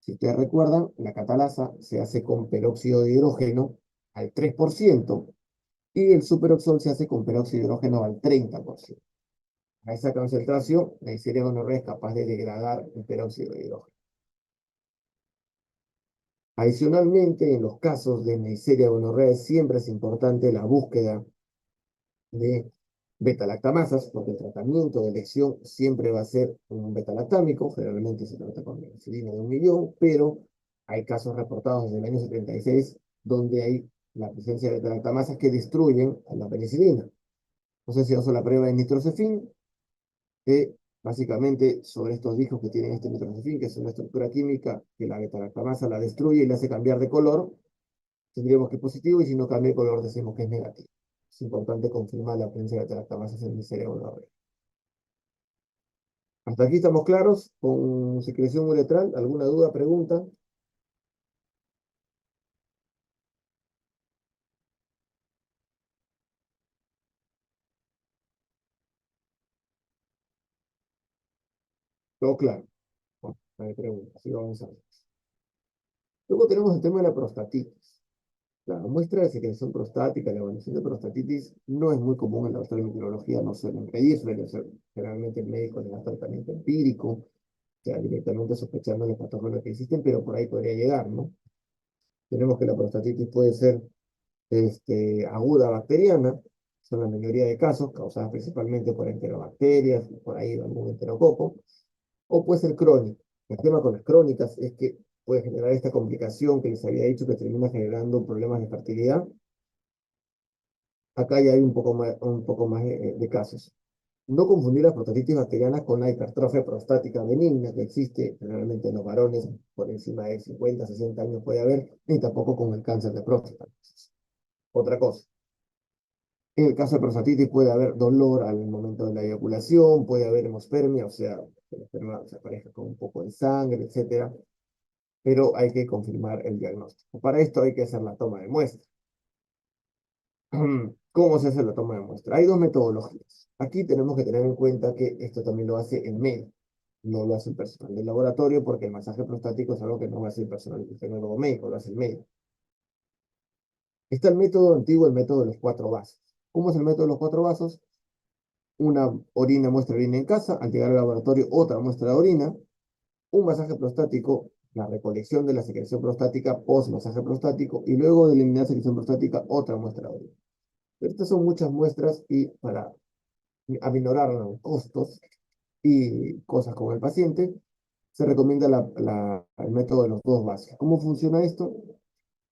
Si ustedes recuerdan, la catalasa se hace con peróxido de hidrógeno al 3%, y el superoxol se hace con peróxido de hidrógeno al 30%. A esa concentración, la Neisseria gonorrhoeae es capaz de degradar el peróxido de hidrógeno. Adicionalmente, en los casos de Neisseria gonorrhoeae siempre es importante la búsqueda de beta-lactamasas, porque el tratamiento de elección siempre va a ser un beta-lactámico, generalmente se trata con penicilina de 1.000.000, pero hay casos reportados desde el año 76 donde hay la presencia de beta-lactamasas que destruyen a la penicilina. Entonces se hace la prueba de nitrocefin, que básicamente sobre estos discos que tienen este nitrocefin, que es una estructura química que la beta-lactamasa la destruye y le hace cambiar de color, tendríamos que es positivo, y si no cambia de color decimos que es negativo. Es importante confirmar la presencia de beta-lactamasas en el cerebro. Hasta aquí estamos claros con secreción uretral. ¿Alguna duda, pregunta? Todo claro. Bueno, no hay preguntas, sigo avanzando. Luego tenemos el tema de la prostatitis. La muestra de secreción prostática, la evaluación de prostatitis, no es muy común en la microbiología, no suelen pedir, suele ser generalmente el médico le da tratamiento empírico, o sea, directamente sospechando los patógenos que existen, pero por ahí podría llegar, ¿no? Tenemos que la prostatitis puede ser aguda bacteriana, son la mayoría de casos, causadas principalmente por enterobacterias, por ahí algún enterococo, o puede ser crónica. El tema con las crónicas es que puede generar esta complicación que les había dicho que termina generando problemas de fertilidad. Acá ya hay un poco más de casos. No confundir la prostatitis bacteriana con la hipertrofia prostática benigna que existe generalmente en los varones por encima de 50, 60 años puede haber, ni tampoco con el cáncer de próstata. Otra cosa. En el caso de prostatitis puede haber dolor al momento de la eyaculación, puede haber hemospermia, o sea, que la esperma se aparezca con un poco de sangre, etcétera, pero hay que confirmar el diagnóstico. Para esto hay que hacer la toma de muestra. ¿Cómo se hace la toma de muestra? Hay dos metodologías. Aquí tenemos que tener en cuenta que esto también lo hace el médico, no lo hace el personal del laboratorio, porque el masaje prostático es algo que no hace el personal del tecnólogo médico, lo hace el médico. Está el método antiguo, el método de los 4 vasos. ¿Cómo es el método de los 4 vasos? Una muestra de orina en casa, al llegar al laboratorio otra muestra de orina, un masaje prostático, la recolección de la secreción prostática post masaje prostático, y luego de eliminar secreción prostática otra muestra de orina. Pero estas son muchas muestras y para aminorar los costos y cosas como el paciente, se recomienda el método de los 2 vasos. ¿Cómo funciona esto?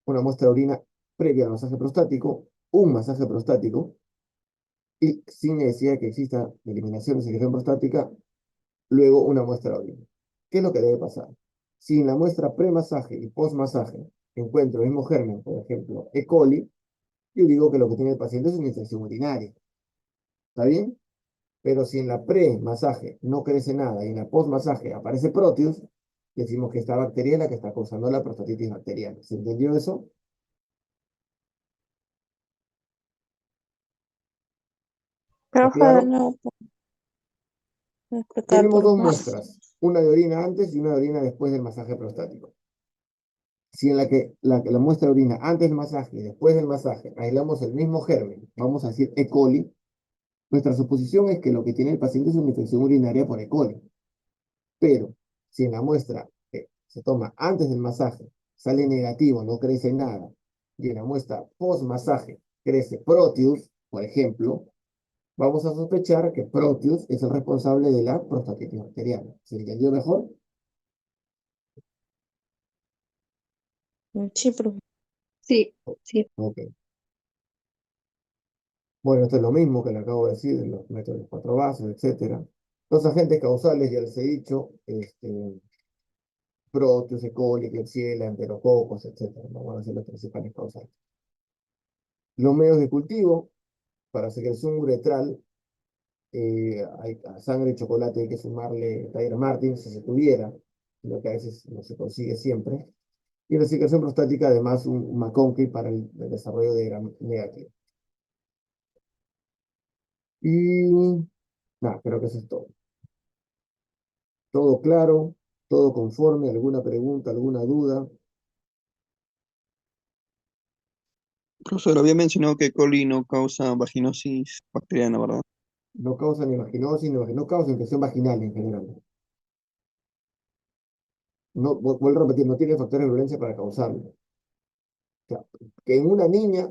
Una muestra de orina previa al masaje prostático, un masaje prostático, y sin necesidad de que exista eliminación de secreción prostática, luego una muestra de orina. ¿Qué es lo que debe pasar? Si en la muestra pre-masaje y post-masaje encuentro el mismo germen, por ejemplo, E. coli, yo digo que lo que tiene el paciente es una infección urinaria. ¿Está bien? Pero si en la pre-masaje no crece nada y en la post-masaje aparece Proteus, decimos que esta bacteria es la que está causando la prostatitis bacteriana. ¿Se entendió eso? ¿Está Profe, de claro? nuevo, puede explicar, Tenemos por 2 favor. muestras, una de orina antes y una de orina después del masaje prostático. Si en la muestra de orina antes del masaje y después del masaje aislamos el mismo germen, vamos a decir E. coli, Nuestra suposición es que lo que tiene el paciente es una infección urinaria por E. coli, pero si en la muestra se toma antes del masaje, sale negativo, no crece nada, y en la muestra post-masaje crece Proteus, por ejemplo, vamos a sospechar que Proteus es el responsable de la prostatitis bacteriana. ¿Se entendió mejor? Sí, profe. Sí, sí. Ok. Bueno, esto es lo mismo que le acabo de decir, de los métodos cuatro bases, etcétera. Los agentes causales, ya les he dicho, Proteus, E. coli, Klebsiella, Enterococos, etcétera. No van a ser los principales causales. Los medios de cultivo para secreción uretral, hay a sangre y chocolate hay que sumarle Tiger Martin si se tuviera, lo que a veces no se consigue siempre. Y la secreción prostática, además, un McConkey para el desarrollo de gram negativo. Y nada, creo que eso es todo. Todo claro, todo conforme, alguna pregunta, alguna duda. Profesor, había mencionado que coli no causa vaginosis bacteriana, ¿verdad? No causa ni vaginosis, no causa infección vaginal en general. No, vuelvo a repetir, no tiene factores de violencia para causarlo. O sea, que en una niña,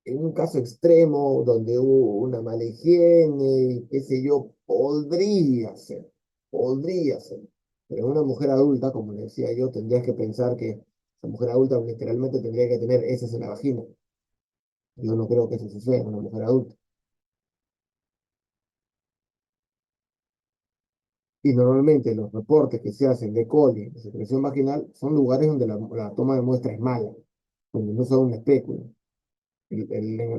en un caso extremo donde hubo una mala higiene, qué sé yo, podría ser. Pero en una mujer adulta, como le decía yo, tendrías que pensar que esa mujer adulta literalmente tendría que tener heces en la vagina. Yo no creo que eso suceda en una mujer adulta. Y normalmente los reportes que se hacen de coli, de secreción vaginal, son lugares donde la toma de muestra es mala, donde no son un espéculo.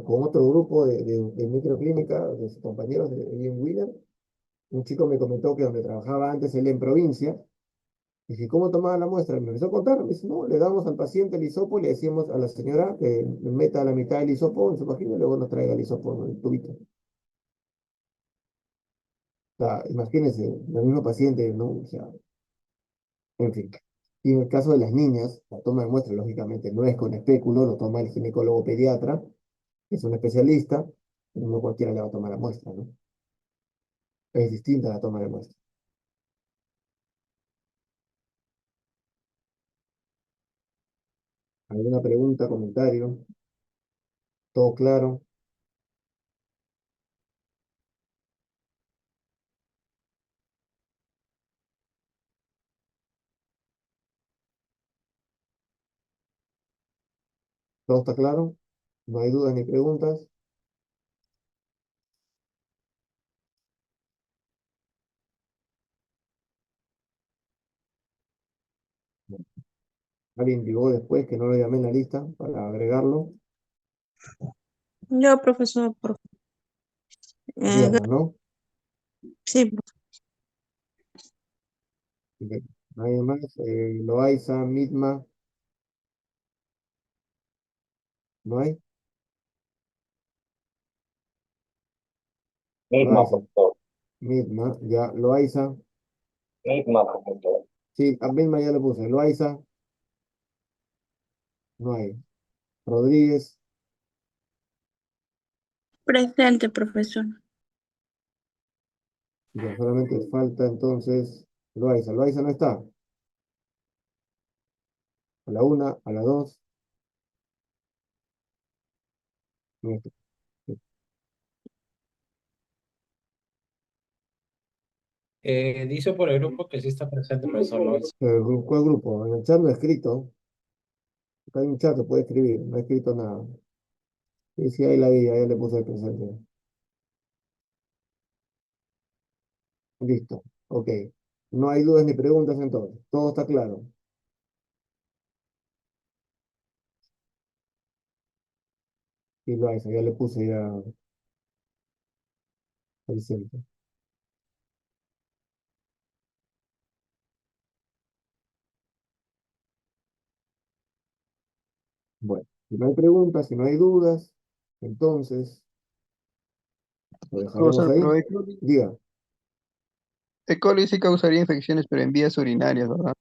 Con otro grupo de microclínica, de sus compañeros de Ian Wheeler, un chico me comentó que donde trabajaba antes él en provincia, dije, ¿cómo tomaba la muestra? Me empezó a contar, me dice, no, le damos al paciente el hisopo y le decimos a la señora que meta la mitad del hisopo en su vagina y luego nos traiga el hisopo en el tubito. O sea, imagínense, el mismo paciente, ¿no? O sea, en fin. Y en el caso de las niñas, la toma de muestra, lógicamente, no es con espéculo, lo toma el ginecólogo pediatra, que es un especialista, no cualquiera le va a tomar la muestra, ¿no? Es distinta la toma de muestra. ¿Alguna pregunta, comentario? ¿Todo claro? ¿Todo está claro? ¿No hay dudas ni preguntas? ¿Alguien llegó después que no lo llamé en la lista para agregarlo? Yo, profesor, Diana, ¿no? sí, Ok. ¿Nadie más? Loaiza, Mitma, ¿no hay? Misma, Loaiza, profesor. Mitma, ya. Loaiza, Misma, profesor. sí, a Mitma ya le puse. Loaiza, no hay. Rodríguez, Presente, profesor. ya solamente falta entonces Loaiza. Loaiza no está. A la una, a la dos, no está. Dice por el grupo que sí está presente, profesor Loaiza. ¿Cuál grupo? En el chat no he escrito. Acá hay un chat que puede escribir, no he escrito nada. Sí, sí, ahí la vi, ahí le puse el presente. Listo, ok. No hay dudas ni preguntas entonces. Todo está claro. Y lo hice, ya le puse ya al centro. Bueno, si no hay preguntas, si no hay dudas, entonces lo dejaremos Profesor, pero ahí. Diga, E. coli sí causaría infecciones, pero en vías urinarias, ¿verdad?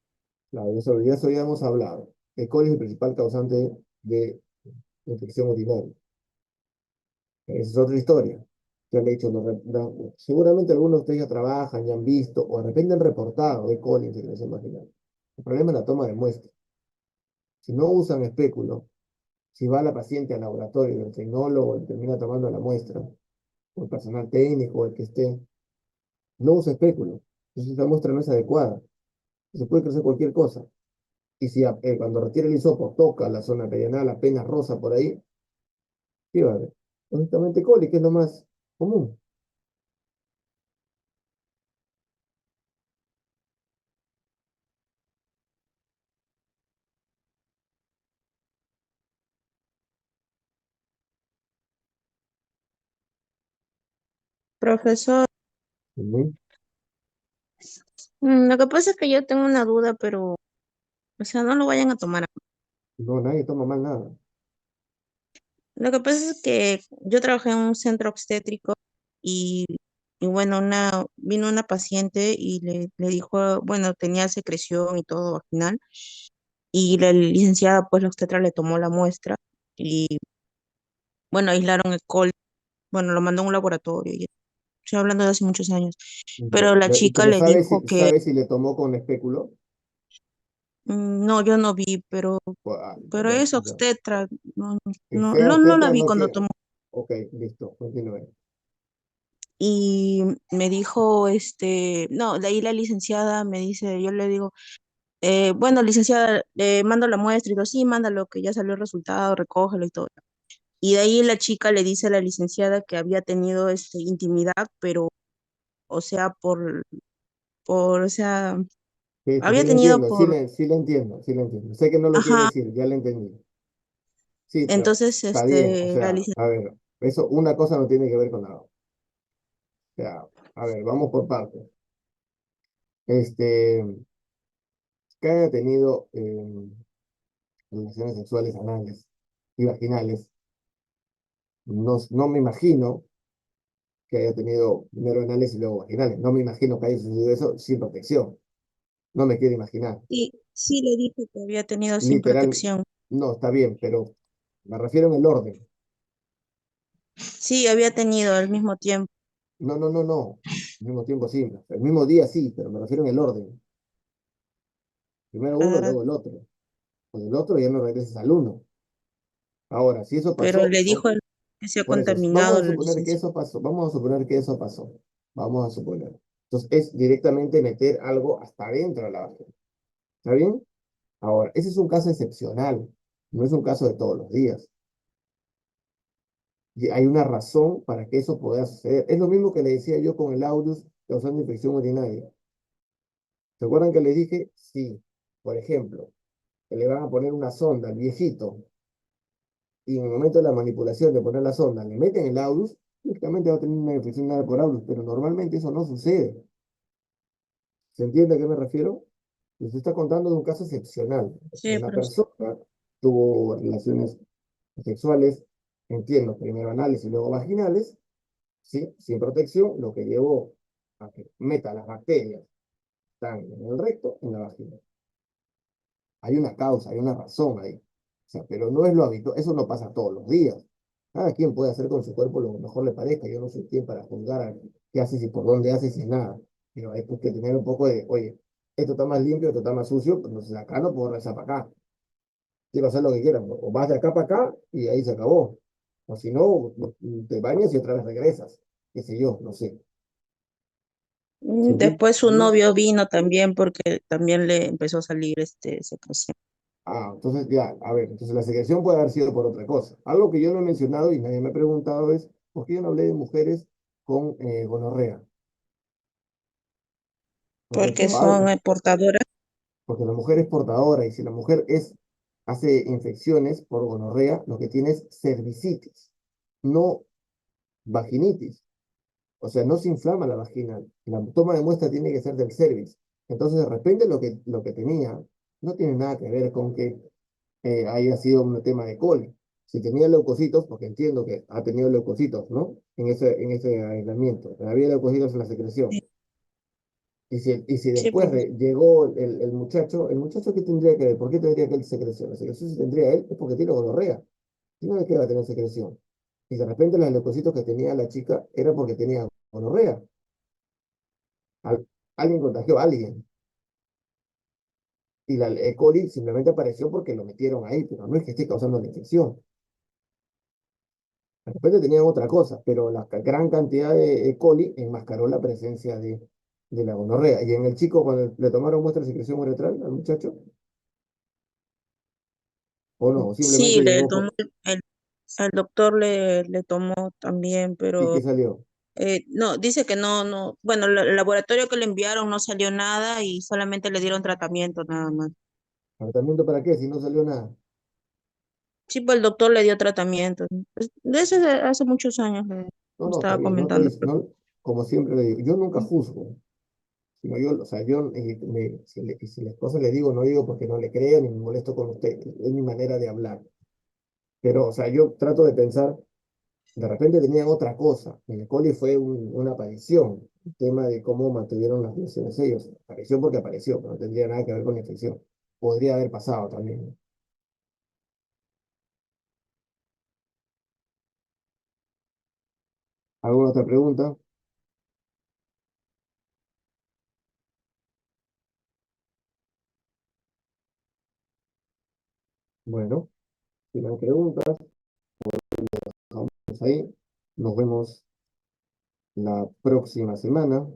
claro, de eso ya hemos hablado. El coli es el principal causante de infección urinaria. Esa es otra historia. Yo le he dicho, seguramente algunos de ustedes ya trabajan, ya han visto, o de repente han reportado de coli en secreción vaginal. El problema es la toma de muestra. Si no usan espéculo, si va la paciente al laboratorio y el tecnólogo le termina tomando la muestra, o el personal técnico, o el que esté, no usa espéculo. Entonces esa muestra no es adecuada. Se puede crecer cualquier cosa. Y si cuando retira el hisopo toca la zona perianal apenas rosa por ahí, ¿qué va a haber? Honestamente, coli, que es lo más común. Profesor, Ujú. lo que pasa es que yo tengo una duda, pero, o sea, no lo vayan a tomar. No, nadie toma mal nada. Lo que pasa es que yo trabajé en un centro obstétrico y, y bueno, vino una paciente y le dijo, bueno, tenía secreción y todo vaginal, y la licenciada, pues la obstetra le tomó la muestra y, bueno, aislaron el col, bueno, lo mandó a un laboratorio, y estoy hablando de hace muchos años, Ya, pero la ya, chica pero le dijo que, ¿sabes si le tomó con espéculo? no, yo no vi, pero Bueno, es ya. obstetra, Que sea no la obstetra vi no cuando quiere. tomó. Ok, listo, continúe. Y me dijo, no, de ahí la licenciada me dice, yo le digo, bueno, licenciada, mando la muestra y digo, sí, mándalo, que ya salió el resultado, recógelo y todo. Y de ahí la chica le dice a la licenciada que había tenido intimidad, pero, o sea, o sea, Sí, sí, había sí le tenido entiendo, sí le entiendo, sí le entiendo. Sé que no lo quiere ajá, decir, ya le entendí. Sí, pero entonces, está bien, o la sea, licenciada, a ver, eso una cosa no tiene que ver con la otra. O sea, a ver, vamos por partes. Este, que haya tenido relaciones sexuales anales y vaginales, no me imagino que haya tenido primero anales y luego vaginales. No me imagino que haya sucedido eso sin protección. No me quiero imaginar. sí, sí le dijo que había tenido sin Literal, protección. no, está bien, pero me refiero en el orden. Sí, había tenido al mismo tiempo, No, no, no, no. Al mismo tiempo sí. El mismo día sí, pero me refiero en el orden. Primero uno, ah, luego el otro. Con el otro ya no regresas al uno. Ahora, si eso pero pasó, le dijo que se ha por eso, vamos contaminado a la suponer que licenciada. eso pasó, vamos a suponer que eso pasó. Vamos a suponer. Entonces, es directamente meter algo hasta adentro de la vagina. ¿Está bien? Ahora, ese es un caso excepcional. No es un caso de todos los días. Y hay una razón para que eso pueda suceder. Es lo mismo que le decía yo con el aureus causando infección urinaria. ¿Se acuerdan que les dije? Sí. Por ejemplo, que le van a poner una sonda al viejito y en el momento de la manipulación de poner la sonda le meten el aurus, únicamente va a tener una infección urinaria por aurus, pero normalmente eso no sucede. ¿Se entiende a qué me refiero? Les está contando de un caso excepcional. Sí, Una pero persona tuvo relaciones sexuales, entiendo, primero anales y luego vaginales, ¿sí? Sin protección, lo que llevó a que meta las bacterias, están en el recto, en la vagina. Hay una causa, hay una razón ahí. O sea, pero no es lo habitual, eso no pasa todos los días. Cada quien puede hacer con su cuerpo lo que mejor le parezca. Yo no soy quien para juzgar a qué haces y por dónde haces y nada. Pero hay pues, que tener un poco de, oye, esto está más limpio, esto está más sucio, pues, entonces acá no puedo regresar para acá. Quiero hacer lo que quieran. O vas de acá para acá y ahí se acabó. O si no, te bañas y otra vez regresas. Qué sé yo, no sé. ¿Se entiende? después su novio vino también porque también le empezó a salir secreción. Ah, entonces ya, a ver, entonces la secreción puede haber sido por otra cosa. Algo que yo no he mencionado y nadie me ha preguntado es, ¿por qué yo no hablé de mujeres con gonorrea? Porque ¿Correcto? son portadoras. Porque la mujer es portadora y si la mujer hace infecciones por gonorrea, lo que tiene es cervicitis, no vaginitis. O sea, no se inflama la vagina. La toma de muestra tiene que ser del cervix. Entonces, de repente lo que tenía no tiene nada que ver con que haya sido un tema de coli. Si tenía leucocitos, porque entiendo que ha tenido leucocitos, ¿no? En ese aislamiento. Había leucocitos en la secreción. Sí, Y si sí, después profesor. llegó el muchacho, ¿qué tendría que ver? ¿Por qué tendría que él secreción? La secreción si tendría él es porque tiene gonorrea. Si no, ¿de qué va a tener secreción? Y de repente los leucocitos que tenía la chica era porque tenía gonorrea. Al- Alguien contagió a alguien. Y la E. coli simplemente apareció porque lo metieron ahí, pero no es que esté causando la infección. De repente tenían otra cosa, pero la gran cantidad de E. coli enmascaró la presencia de la gonorrea. Y en el chico, cuando le tomaron muestra de secreción uretral al muchacho, o no, simplemente Sí, le llegó tomó, el, el doctor le tomó también, y que pero salió. no, dice que no, bueno, el laboratorio que le enviaron no salió nada y solamente le dieron tratamiento nada más. ¿Tratamiento para qué? Si no salió nada. Sí, pues el doctor le dio tratamiento. De eso hace muchos años No, me no, está estaba bien, no te comentando. dice, no, como siempre le digo, yo nunca juzgo, sino yo, o sea, yo, si las cosas le digo, no digo porque no le creo ni me molesto con usted, es mi manera de hablar. Pero, o sea, yo trato de pensar, de repente tenían otra cosa. El E. coli fue una aparición, el tema de cómo mantuvieron las relaciones ellos. Apareció porque apareció, pero no tendría nada que ver con la infección. Podría haber pasado también. ¿Alguna otra pregunta? Bueno, si no hay preguntas, vamos ahí. Nos vemos la próxima semana,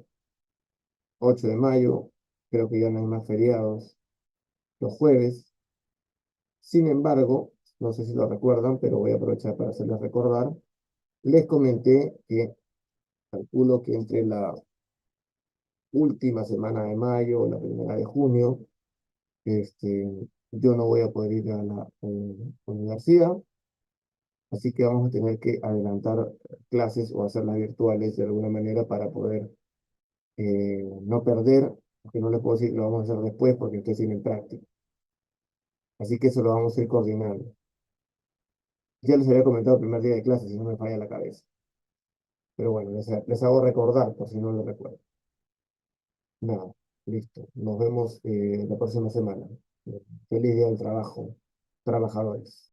8 de mayo. Creo que ya no hay más feriados los jueves. Sin embargo, no sé si lo recuerdan, pero voy a aprovechar para hacerles recordar. Les comenté que calculo que entre la última semana de mayo o la primera de junio, este, yo no voy a poder ir a la universidad, así que vamos a tener que adelantar clases o hacerlas virtuales de alguna manera para poder no perder, porque no les puedo decir que lo vamos a hacer después porque ustedes tienen práctica. Así que eso lo vamos a ir coordinando. Ya les había comentado el primer día de clase, si no me falla la cabeza. Pero bueno, les hago recordar por si no lo recuerdo. Nada, listo. Nos vemos la próxima semana. Feliz día del trabajo, trabajadores.